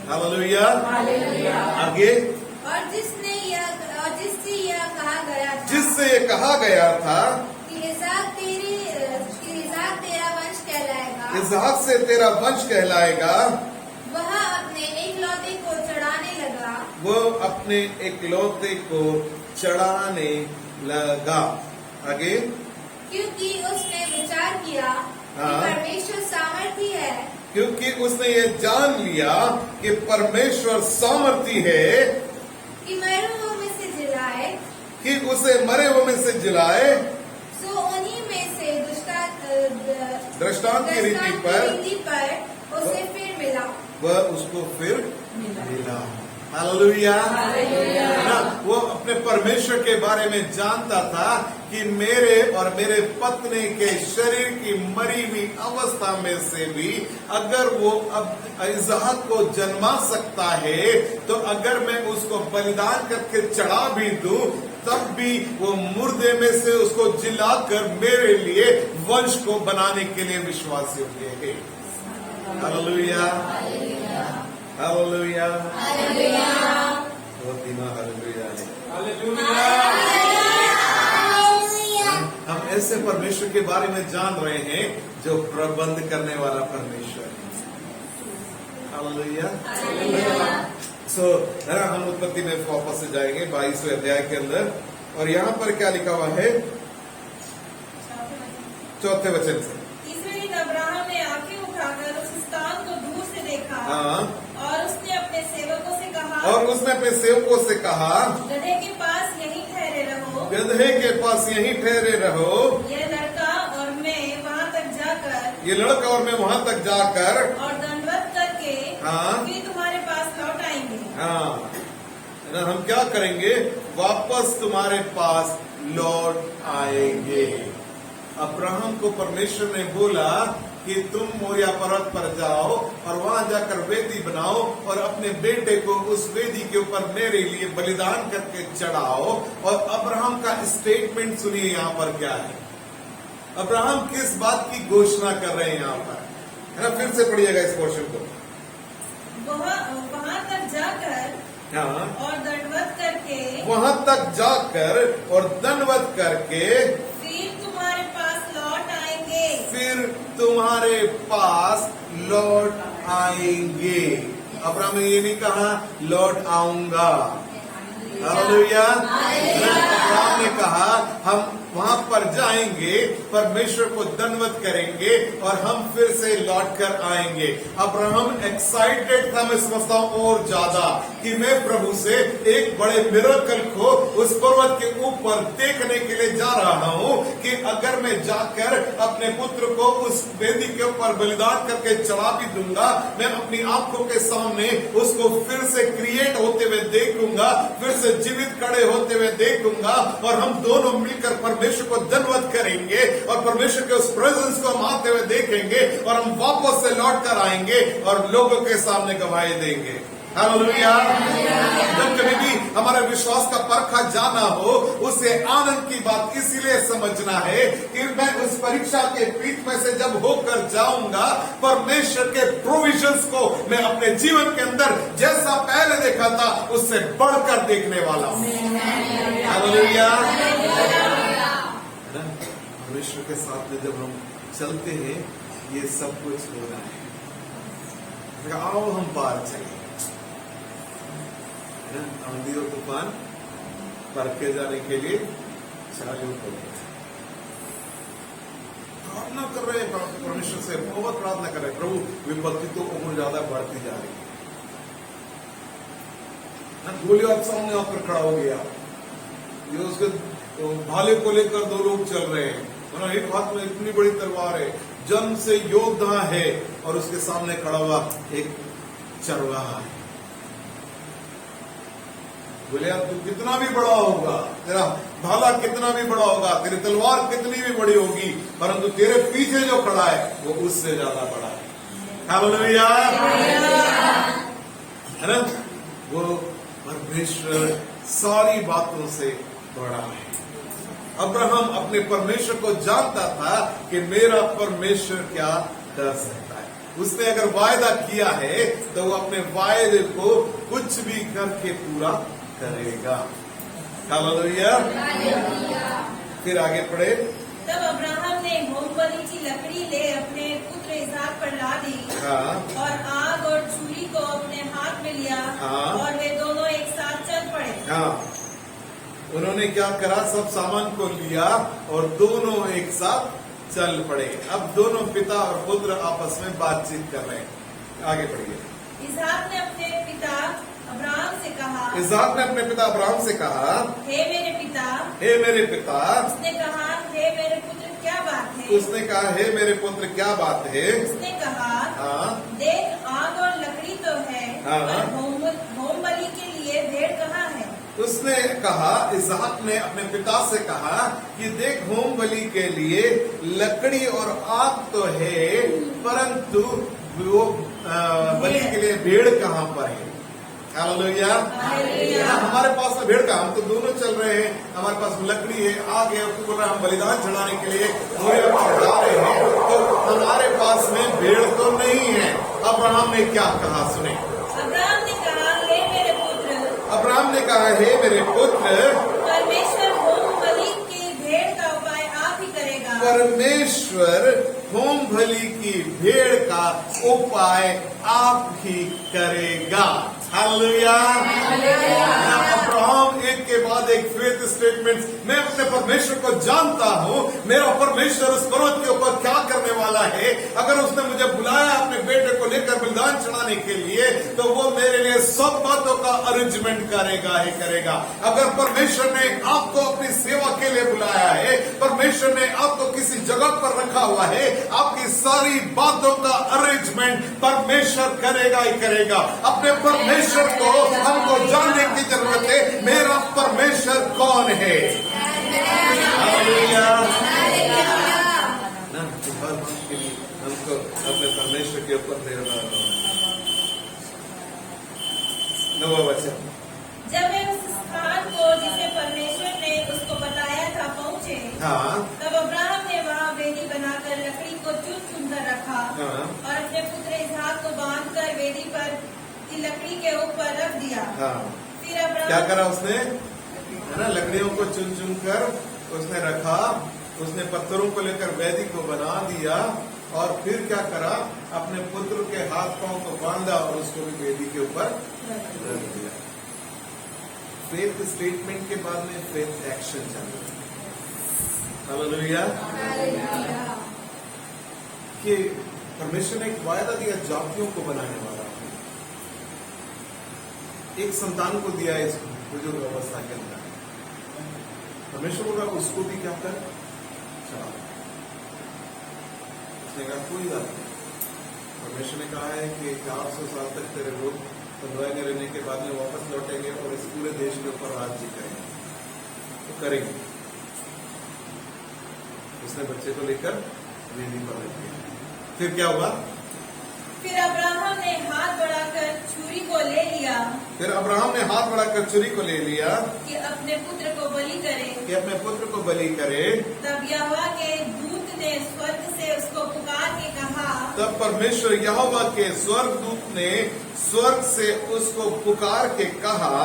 हालेलुया। आगे।
और जिससे यह
कहा गया था
कि इसहाक तेरा वंश कहलाएगा।
इसहाक से तेरा वंश कहलाएगा।
वह अपने इकलौते को चढ़ाने लगा।
वो अपने इकलौते को चढ़ाने लगा। आगे।
क्योंकि उसने विचार किया कि परमेश्वर सामर्थी है।
क्योंकि उसने ये जान लिया कि परमेश्वर सामर्थी है
कि मरे हुओं में से जिलाए।
कि उसे मरे हुए में से जिलाए।
सो उन्हीं में से
दृष्टांत की रीति पर
उसे फिर मिला।
वह उसको फिर मिला। हालेलुया। है ना? वो अपने परमेश्वर के बारे में जानता था कि मेरे और मेरे पत्नी के शरीर की मरी हुई अवस्था में से भी अगर वो अब इसहाक को जन्मा सकता है तो अगर मैं उसको बलिदान करके चढ़ा भी दूं तब भी वो मुर्दे में से उसको जिलाकर मेरे लिए वंश को बनाने के लिए विश्वास योग्य है। हालेलुया। हालेलुया। बहुत धीमा हालेलुया है। हम ऐसे परमेश्वर के बारे में जान रहे हैं जो प्रबंध करने वाला परमेश्वर है। हालेलुया। है ना? हम उत्पत्ति में वापस से जाएंगे 22वें अध्याय के अंदर और यहाँ पर क्या लिखा हुआ है? 4थे वचन से।
तीसरे दिन अब्राहम ने आंखें उठाकर उस स्थान को दूर से देखा। और उसने अपने सेवकों से कहा गधे के पास यहीं ठहरे रहो।
गधे के पास यहीं ठहरे रहो।
यह लड़का और मैं वहाँ तक जाकर और दंडवत करके फिर तुम्हारे पास लौट आएंगे।
हम क्या करेंगे? वापस तुम्हारे पास लौट आएंगे। अब्राहम को परमेश्वर ने बोला कि तुम मोरिया पर्वत पर जाओ और वहां जाकर वेदी बनाओ और अपने बेटे को उस वेदी के ऊपर मेरे लिए बलिदान करके चढ़ाओ। और अब्राहम का स्टेटमेंट सुनिए यहाँ पर क्या है। अब्राहम किस बात की घोषणा कर रहे हैं यहाँ पर? है ना? फिर से पढ़िएगा इस पोर्शन को।
वहां तक जाकर और दंडवत करके
वहां तक जाकर और दंडवत करके
फिर तुम्हारे पास लौट आएंगे।
अब्राहम ने ये नहीं कहा लौट आऊंगा। हालेलुया। अब्राहम ने कहा हम वहां पर जाएंगे, परमेश्वर को दंडवत करेंगे और हम फिर से लौट कर आएंगे। अब्राहम एक्साइटेड था, मैं समझता हूं और ज्यादा, कि मैं प्रभु से एक बड़े मिरेकल को उस पर्वत के ऊपर देखने के लिए जा रहा हूं कि अगर मैं जाकर अपने पुत्र को उस वेदी के ऊपर बलिदान करके चढ़ा भी दूंगा, मैं अपनी आंखों के सामने उसको फिर से क्रिएट होते हुए देखूंगा, फिर से जीवित खड़े होते हुए देखूंगा और हम दोनों मिलकर परमेश्वर को धन्यवाद करेंगे और परमेश्वर के उस प्रेजेंस को हम आते हुए देखेंगे और हम वापस से लौट कर आएंगे और लोगों के सामने गवाही देंगे। हालेलुया। जब कभी भी हमारे विश्वास का परखा जाना हो, उसे आनंद की बात इसीलिए समझना है कि मैं उस परीक्षा के पीठ में से जब होकर जाऊंगा, परमेश्वर के प्रोविजंस को मैं अपने जीवन के अंदर जैसा पहले देखा था उससे बढ़कर देखने वाला हूं। हालेलुया। परमेश्वर के साथ में जब हम चलते हैं, ये सब कुछ हो रहा है। आओ हम पार चले। आंधी और तूफान परखे जाने के लिए चालू हो गए। प्रार्थना कर रहे हैं परमेश्वर से, बहुत प्रार्थना कर रहे हैं, प्रभु विपत्ति तो और ज्यादा बढ़ती जा रही है। गोलियत सामने आकर खड़ा हो गया, ये उसके भाले को लेकर दो लोग चल रहे हैं, एक हाथ में इतनी बड़ी तलवार है, जन्म से योद्धा है, और उसके सामने खड़ा हुआ एक चरवाहा है। बोले यार तू कितना भी बड़ा होगा, तेरा भाला कितना भी बड़ा होगा, तेरी तलवार कितनी भी बड़ी होगी, परंतु तेरे पीछे जो खड़ा है वो उससे ज्यादा बड़ा है। हालेलुया, है ना? वो परमेश्वर सारी बातों से बड़ा है। अब्राहम अपने परमेश्वर को जानता था कि मेरा परमेश्वर क्या कर सकता है। उसने अगर वायदा किया है तो वो अपने वायदे को कुछ भी करके पूरा करेगा। हालेलुया। फिर आगे पढ़े।
तब अब्राहम ने होमबलि की लकड़ी ले अपने पुत्र इसहाक पर ला दी, और आग और छुरी को अपने हाथ में लिया, और वे दोनों एक साथ चल पड़े।
उन्होंने क्या करा, सब सामान को लिया और दोनों एक साथ चल पड़े। अब दोनों पिता और पुत्र आपस में बातचीत कर रहे हैं। आगे बढ़िए।
इसहाक ने अपने पिता अब्राहम से कहा,
इसहाक ने अपने पिता अब्राहम से कहा,
हे मेरे पिता।
हे मेरे पिता।
उसने कहा, हे मेरे पुत्र क्या बात है?
उसने कहा, हे मेरे पुत्र क्या बात है?
उसने कहा, देख आग और लकड़ी तो है, पर होमबलि के लिए भेड़ कहाँ है?
उसने कहा, इसहाक ने अपने पिता से कहा कि देख होम बलि के लिए लकड़ी और आग तो है, परंतु वो बलि के लिए भेड़ कहाँ पर है? हालेलुया। हमारे पास तो भेड़ का, हम तो दोनों चल रहे हैं, हमारे पास लकड़ी है, आग है, तो बोल रहा है हम बलिदान चढ़ाने के लिए जा रहे हैं, तो हमारे पास में भेड़ तो नहीं है। अब्राहम ने क्या कहा सुने।
अब्राहम ने कहा, हे मेरे पुत्र।
अब्राहम ने कहा, हे मेरे पुत्र,
परमेश्वर होम बलि की भेड़ का उपाय आप ही करेगा।
परमेश्वर होम बलि की भेड़ का उपाय आप ही करेगा। हालेलुया। अब्राहम एक के बाद एक फेथ स्टेटमेंट, मैं अपने परमेश्वर को जानता हूँ, मेरा परमेश्वर उस पर्वत के ऊपर क्या करने वाला है। अगर उसने मुझे बुलाया अपने बेटे को लेकर बलिदान चढ़ाने के लिए, तो वो मेरे लिए सब बातों का अरेंजमेंट करेगा ही करेगा। अगर परमेश्वर ने आपको अपनी सेवा के लिए बुलाया है, परमेश्वर ने आपको किसी जगह पर रखा हुआ है, आपकी सारी बातों का अरेंजमेंट परमेश्वर करेगा ही करेगा। अपने परमेश्वर को हमको जानने की जरूरत है, मेरा परमेश्वर कौन है। हालेलुया। हमको अपने परमेश्वर के ऊपर निर्भर होना। नवा वचन।
जब वे उस स्थान को जिसे परमेश्वर ने उसको बताया था पहुँचे, तब अब्राहम ने वहाँ वेदी बनाकर लकड़ी को चुन कर रखा, और अपने पुत्र इसहाक को बांधकर वेदी पर की लकड़ी के ऊपर रख दिया। फिर अब्राहम
क्या करा उसने, है ना, लकड़ियों को चुन कर उसने रखा, उसने पत्थरों को लेकर वेदी को बना दिया, और फिर क्या करा, अपने पुत्र के हाथ पांव को बांधा और उसको भी वेदी के ऊपर रख दिया। फेथ स्टेटमेंट के बाद में फेथ एक्शन चल रहा है। हालेलुया। कि परमेश्वर ने एक वायदा दिया, जातियों को बनाने वाला, एक संतान को दिया है इस बुजुर्ग अवस्था के अंदर। परमेश्वर बोला उसको भी क्या कर चला। उसने कहा कोई बात नहीं। परमेश्वर ने कहा है कि 400 साल तक तेरे लोग बंधुआई में रहने के बाद में वापस लौटेंगे और इस पूरे देश के ऊपर राज्य करेंगे, तो करेंगे। उसने बच्चे को लेकर वेदी पर रख दिया। फिर क्या हुआ?
फिर अब्राहम ने हाथ बढ़ाकर छुरी को ले लिया।
फिर अब्राहम ने हाथ बढ़ाकर छुरी को ले लिया
कि अपने पुत्र को बलि करे।
कि अपने पुत्र को बलि करे।
तब यहोवा के दूत ने स्वर्ग से उसको पुकार के कहा।
तब परमेश्वर यहोवा के स्वर्गदूत ने स्वर्ग से उसको पुकार के कहा,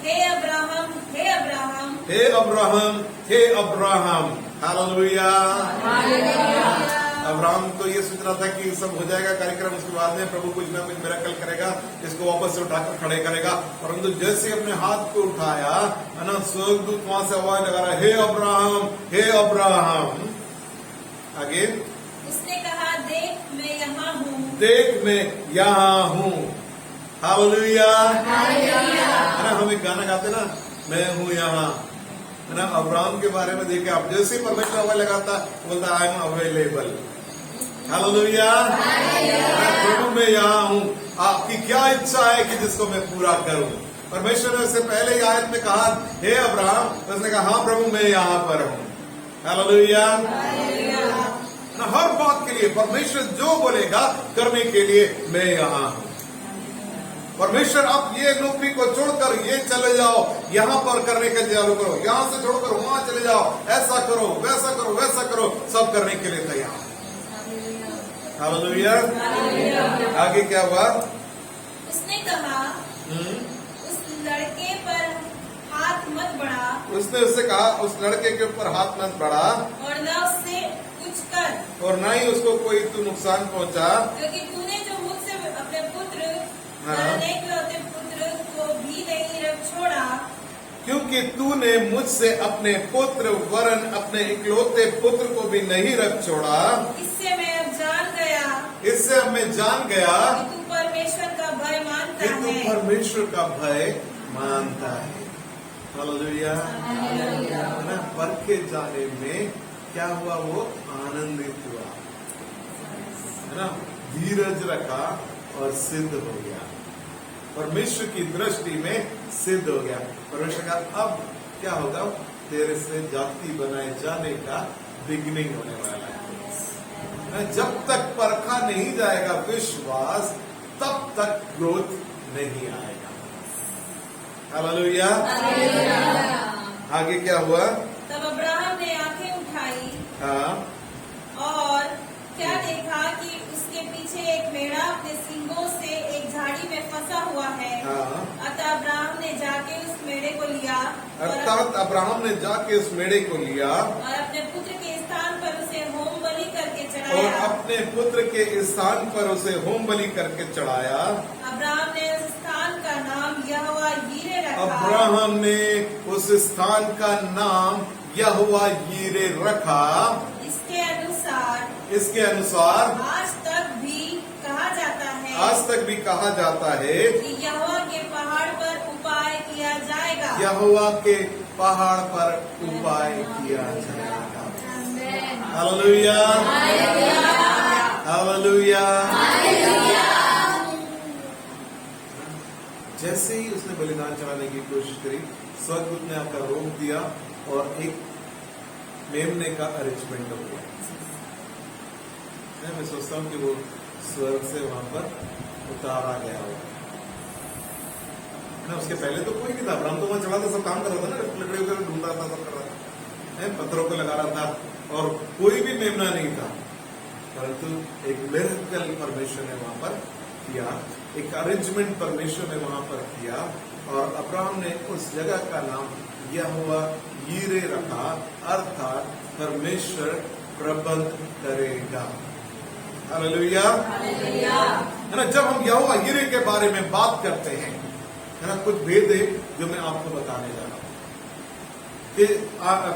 हे अब्राहम, हे अब्राहम,
हे अब्राहम, हे अब्राहम। हालेलुया। अब्राहम तो ये सोच रहा था कि सब हो जाएगा कार्यक्रम, उसके बाद में प्रभु कुछ ना कुछ मिरेकल करेगा, इसको वापस से उठाकर खड़े करेगा। परंतु जैसे अपने हाथ को उठाया, है ना, स्वर्गदूत वहां से आवाज लगा रहा है, हे अब्राहम, हे अब्राहम। आगे
उसने कहा, देख मैं यहाँ हूँ।
देख मैं यहाँ हूँ। हालेलुया। है ना, हम एक गाना गाते ना, मैं हूँ यहाँ, है ना। अब्राहम के बारे में देखे आप, जैसे ही परमेश्वर हवा लगाता बोलता आई एम अवेलेबल। हालेलुया। प्रभु मैं यहाँ हूँ, आपकी क्या इच्छा है कि जिसको मैं पूरा करूँ। परमेश्वर ने उससे पहले ही आयत में कहा, हे अब्राहम, उसने कहा हाँ प्रभु मैं यहाँ पर हूँ। हालेलुया। ना हर बात के लिए परमेश्वर जो बोलेगा करने के लिए मैं यहाँ हूँ। परमेश्वर आप ये नौकरी को छोड़कर ये चले जाओ, यहाँ पर करने का चालू करो, यहाँ से छोड़कर वहां चले जाओ, ऐसा करो वैसा करो वैसा करो, सब करने के लिए तैयार। हालेलुया। आगे क्या हुआ?
उसने कहा, उस लड़के पर हाथ मत बढ़ा।
उसने उससे कहा उस लड़के के ऊपर हाथ मत बढ़ा,
और न उससे कुछ कर,
और ना ही उसको कोई तू नुकसान पहुंचा,
क्योंकि तूने जो मुझसे अपने पुत्र
हाँ।
इकलौते पुत्र को भी नहीं रख छोड़ा।
क्योंकि तूने मुझसे अपने पुत्र वरन अपने इकलौते पुत्र को भी नहीं रख छोड़ा।
इससे मैं अब जान गया,
इससे अब मैं जान गया
कि तू परमेश्वर का भय मानता
कि तू
है।
परमेश्वर का भय मानता है। हालेलुया। है ना, परखे जाने में क्या हुआ? वो आनंदित हुआ, है ना, धीरज रखा और सिद्ध हो गया, परमेश्वर की दृष्टि में सिद्ध हो गया। परमेश्वर का अब क्या होगा? तेरे से जाति बनाए जाने का बिगिनिंग होने वाला है। जब तक परखा नहीं जाएगा विश्वास, तब तक ग्रोथ नहीं आएगा। हालेलुया। आगे क्या हुआ?
तब अब्राहम ने आंखें उठाई,
हाँ,
और क्या देखा कि उसके पीछे एक मेढ़ा अपने सींगों से एक झाड़ी में फंसा हुआ है।
हाँ।
अतः अब्राहम ने जाके उस मेढ़े को लिया,
अर्थात अब्राहम ने जाके उस मेढ़े को लिया
और अपने पुत्र के स्थान पर उसे होम बलि करके
और
चढ़ाया।
अपने पुत्र के स्थान पर उसे होम बलि करके चढ़ाया।
अब्राहम ने उस स्थान का नाम यहोवा यीरे रखा।
अब्राहम ने उस स्थान का नाम यहोवा यीरे रखा। इसके अनुसार
आज तक भी कहा जाता है,
आज तक भी कहा जाता है
कि यहोवा के पहाड़ पर उपाय किया जाएगा।
यहोवा के पहाड़ पर उपाय किया जाएगा। हालेलुया। हालेलुया। जैसे ही उसने बलिदान चढ़ाने की कोशिश करी, स्वर्गदूत ने आपका रोक दिया और एक मेमने का अरेंजमेंट हो गया। मैं सोचता हूँ कि वो स्वर्ग से वहां पर उतारा गया होगा ना। उसके पहले तो कोई नहीं था, अब्राहम तो वहां चढ़ा था, सब काम कर रहा था ना, लकड़ी वगैरह ढूंढ रहा था, सब कर रहा था, पत्थरों को लगा रहा था, और कोई भी मेमना नहीं था। परंतु एक मिरेकल परमेश्वर ने वहां पर किया, एक अरेंजमेंट परमेश्वर ने वहां पर किया, और अब्राहम ने उस जगह का नाम यहोवा यीरे रखा, अर्थात परमेश्वर प्रबंध करेगा। हालेलुया। है ना, जब हम यहोवा यीरे के बारे में बात करते हैं, है ना, कुछ भेद है जो मैं आपको बताने जा रहा हूं। कि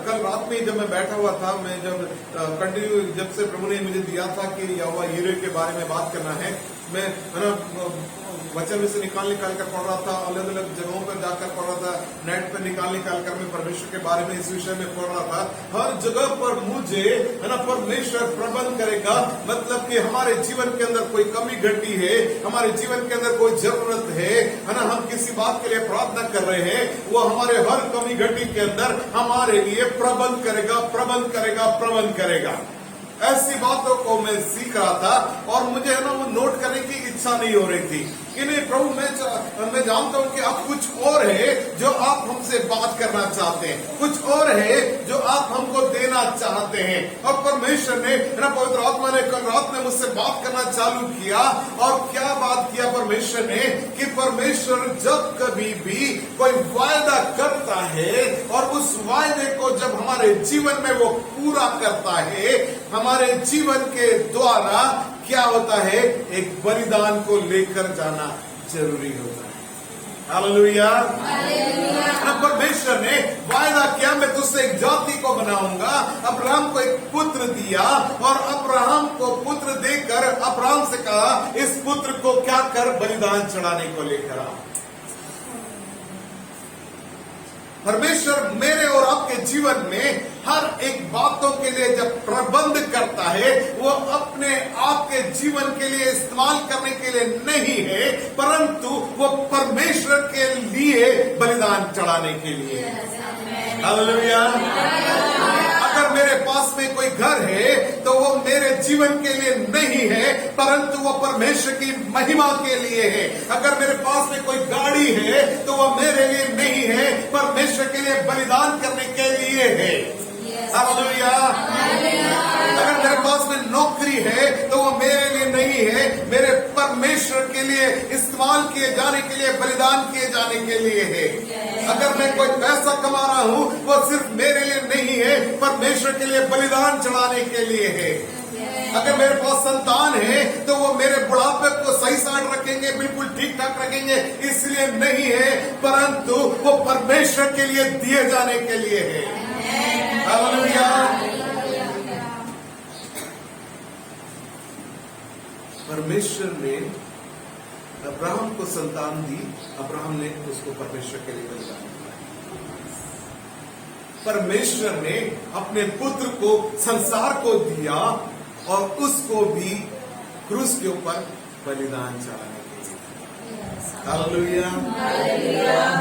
कल रात में जब मैं बैठा हुआ था, मैं जब कंटिन्यू जब से प्रभु ने मुझे दिया था कि यहोवा यीरे के बारे में बात करना है, मैं है ना वचन में से निकाल कर पढ़ रहा था, अलग अलग जगहों पर जाकर पढ़ रहा था, नेट पर निकाल कर मैं परमेश्वर के बारे में इस विषय में पढ़ रहा था। हर जगह पर मुझे है ना परमेश्वर प्रबंध करेगा, मतलब कि हमारे जीवन के अंदर कोई कमी घटी है, हमारे जीवन के अंदर कोई जरूरत है ना, हम किसी बात के लिए प्रार्थना कर रहे हैं, वो हमारे हर कमी घटी के अंदर हमारे लिए प्रबंध करेगा, प्रबंध करेगा, प्रबंध करेगा। ऐसी बातों को मैं सीख रहा था और मुझे है ना वो नोट करने की इच्छा नहीं हो रही थी कि नहीं प्रभु मैं जानता हूं कि अब कुछ और है जो आप हमसे बात करना चाहते हैं, कुछ और है जो आप हमको देना चाहते हैं। और परमेश्वर ने ना पवित्र आत्मा ने कल रात में मुझसे बात करना चालू किया, और क्या बात किया परमेश्वर ने कि परमेश्वर जब कभी भी कोई वायदा करता है और उस वायदे को जब हमारे जीवन में वो पूरा करता है, हमारे जीवन के द्वारा क्या होता है, एक बलिदान को लेकर जाना जरूरी होता है। हालेलुया। परमेश्वर ने वायदा किया, मैं तुझसे एक जाति को बनाऊंगा, अब्राहम को एक पुत्र दिया और अब्राहम को पुत्र देकर अब्राहम से कहा, इस पुत्र को क्या कर, बलिदान चढ़ाने को लेकर आ। परमेश्वर मेरे और आपके जीवन में हर एक बातों के लिए जब प्रबंध करता है, वो अपने आप के जीवन के लिए इस्तेमाल करने के लिए नहीं है, परंतु वो परमेश्वर के लिए बलिदान चढ़ाने के लिए है। हालेलुया। अगर मेरे पास में कोई घर है तो वो मेरे जीवन के लिए नहीं है, परंतु वो परमेश्वर की महिमा के लिए है। अगर मेरे पास में कोई गाड़ी है तो वो मेरे लिए नहीं है, परमेश्वर के लिए बलिदान करने के लिए है। हालेलुया। अगर मेरे पास में नौकरी है तो वो मेरे लिए नहीं है, मेरे परमेश्वर के लिए इस्तेमाल किए जाने के लिए, बलिदान किए जाने के लिए है। अगर मैं कोई पैसा कमा रहा हूँ, वो सिर्फ मेरे लिए नहीं है, परमेश्वर के लिए बलिदान चढ़ाने के लिए है। अगर मेरे पास संतान है तो वो मेरे बुढ़ापे को सही साट रखेंगे, बिल्कुल ठीक ठाक रखेंगे, इसलिए नहीं है, परंतु वो परमेश्वर के लिए दिए जाने के लिए है। हालेलुया। परमेश्वर ने अब्राहम को संतान दी, अब्राहम ने उसको परमेश्वर के लिए बलिदान किया। परमेश्वर ने अपने पुत्र को संसार को दिया और उसको भी क्रूस के ऊपर बलिदान चढ़ाने के लिए। हालेलुया।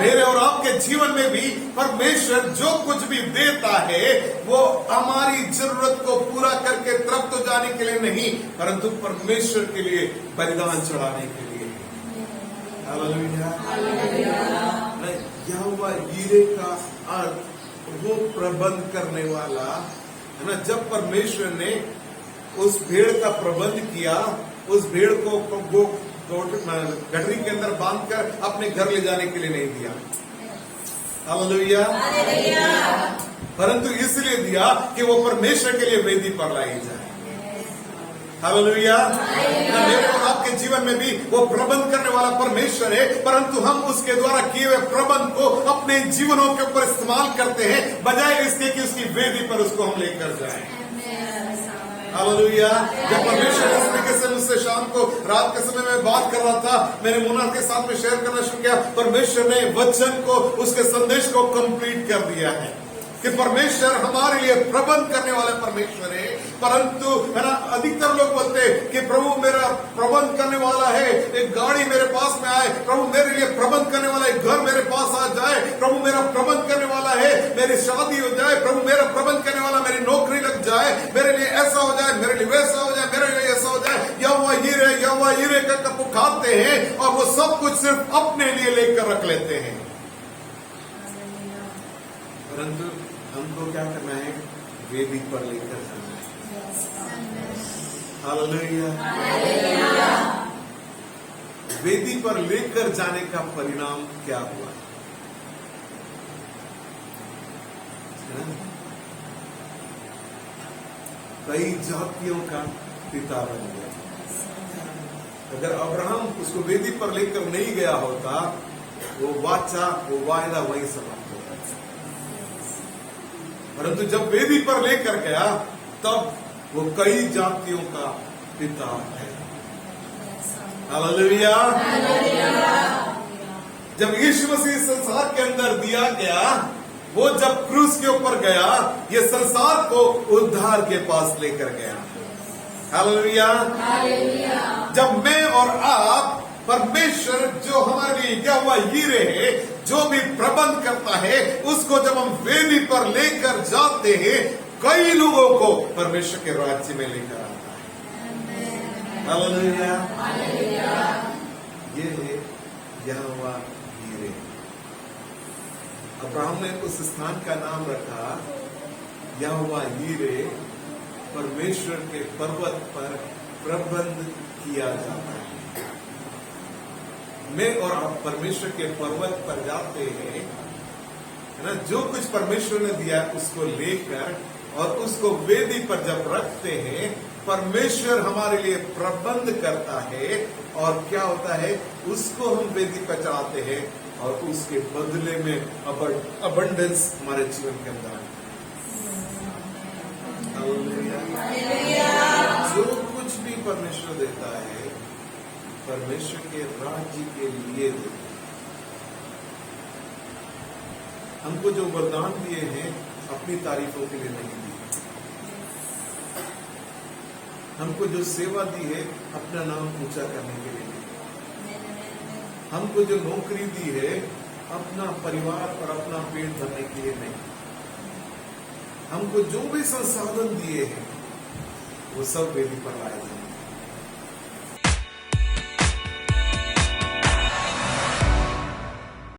मेरे और आपके जीवन में भी परमेश्वर जो कुछ भी देता है, वो हमारी जरूरत को पूरा करके तरफ तो जाने के लिए नहीं, परंतु परमेश्वर के लिए बलिदान चढ़ाने के लिए। हालेलुया। यहोवा यीरे का अर्थ वो प्रबंध करने वाला है ना। जब परमेश्वर ने उस भेड़ का प्रबंध किया, उस भेड़ को वो गठरी के अंदर बांधकर अपने घर ले जाने के लिए नहीं दिया। हालेलुया। परंतु इसलिए दिया कि वो परमेश्वर के लिए वेदी पर लाई जाए। हालेलुया। मेरे और आपके जीवन में भी वो प्रबंध करने वाला परमेश्वर है, परंतु हम उसके द्वारा किए हुए प्रबंध को अपने जीवनों के ऊपर इस्तेमाल करते हैं, बजाय इसके कि उसकी वेदी पर उसको हम लेकर जाएं। हालेलुया। जब परमेश्वर इस तरीके से मुझसे शाम को रात के समय में बात कर रहा था, मैंने मुन्ना के साथ में शेयर करना शुरू किया। परमेश्वर ने वचन को, उसके संदेश को कंप्लीट कर दिया है कि परमेश्वर हमारे लिए प्रबंध करने वाला परमेश्वर है। परंतु है ना, अधिकतर लोग बोलते हैं कि प्रभु मेरा प्रबंध करने वाला है, एक गाड़ी मेरे पास में आए, प्रभु मेरे लिए प्रबंध करने वाला है, घर मेरे पास आ जाए, प्रभु मेरा प्रबंध करने वाला है, मेरी शादी हो जाए, प्रभु मेरा प्रबंध करने वाला, मेरी नौकरी लग जाए, मेरे लिए ऐसा हो जाए, मेरे लिए वैसा हो जाए, मेरे लिए ऐसा हो जाए। यहोवा यीरे का पुकारते हैं और वो सब कुछ सिर्फ अपने लिए लेकर रख लेते हैं। परंतु हमको क्या करना है? वेदी पर लेकर जाना है। हालेलुया। वेदी पर लेकर जाने का परिणाम क्या हुआ? कई जातियों का पिता बन गया। अगर अब्राहम उसको वेदी पर लेकर नहीं गया होता, वो वाचा, वो वायदा वहीं समाप्त होता। परंतु जब वेदी पर लेकर गया, तब वो कई जातियों का पिता है। हालेलुया। जब यीशु मसीह संसार के अंदर दिया गया, वो जब क्रूस के ऊपर गया, ये संसार को उद्धार के पास लेकर गया। हालेलुया। जब मैं और आप, परमेश्वर जो हमारे लिए यहोवा यीरे है, जो भी प्रबंध करता है, उसको जब हम वेदी पर लेकर जाते हैं, कई लोगों को परमेश्वर के राज्य में लेकर आता है। हालेलुया। ये है यहोवा यीरे। अब्राहम ने उस स्थान का नाम रखा यहोवा यीरे। परमेश्वर के पर्वत पर प्रबंध किया जाता है। मैं और आप परमेश्वर के पर्वत पर जाते हैं, है ना। जो कुछ परमेश्वर ने दिया उसको लेकर और उसको वेदी पर जब रखते हैं, परमेश्वर हमारे लिए प्रबंध करता है। और क्या होता है? उसको हम वेदी पर चढ़ाते हैं और उसके बदले में अबंडेंस हमारे जीवन के अंदर। जो कुछ भी परमेश्वर देता है परमेश्वर के राज्य के लिए देता है। हमको जो वरदान दिए हैं अपनी तारीफों के लिए नहीं दिए। हमको जो सेवा दी है अपना नाम ऊंचा करने के लिए नहीं। हमको जो नौकरी दी है अपना परिवार और अपना पेट भरने के लिए नहीं। हमको जो भी संसाधन दिए हैं वो सब वेदी पर लाए जाएंगे।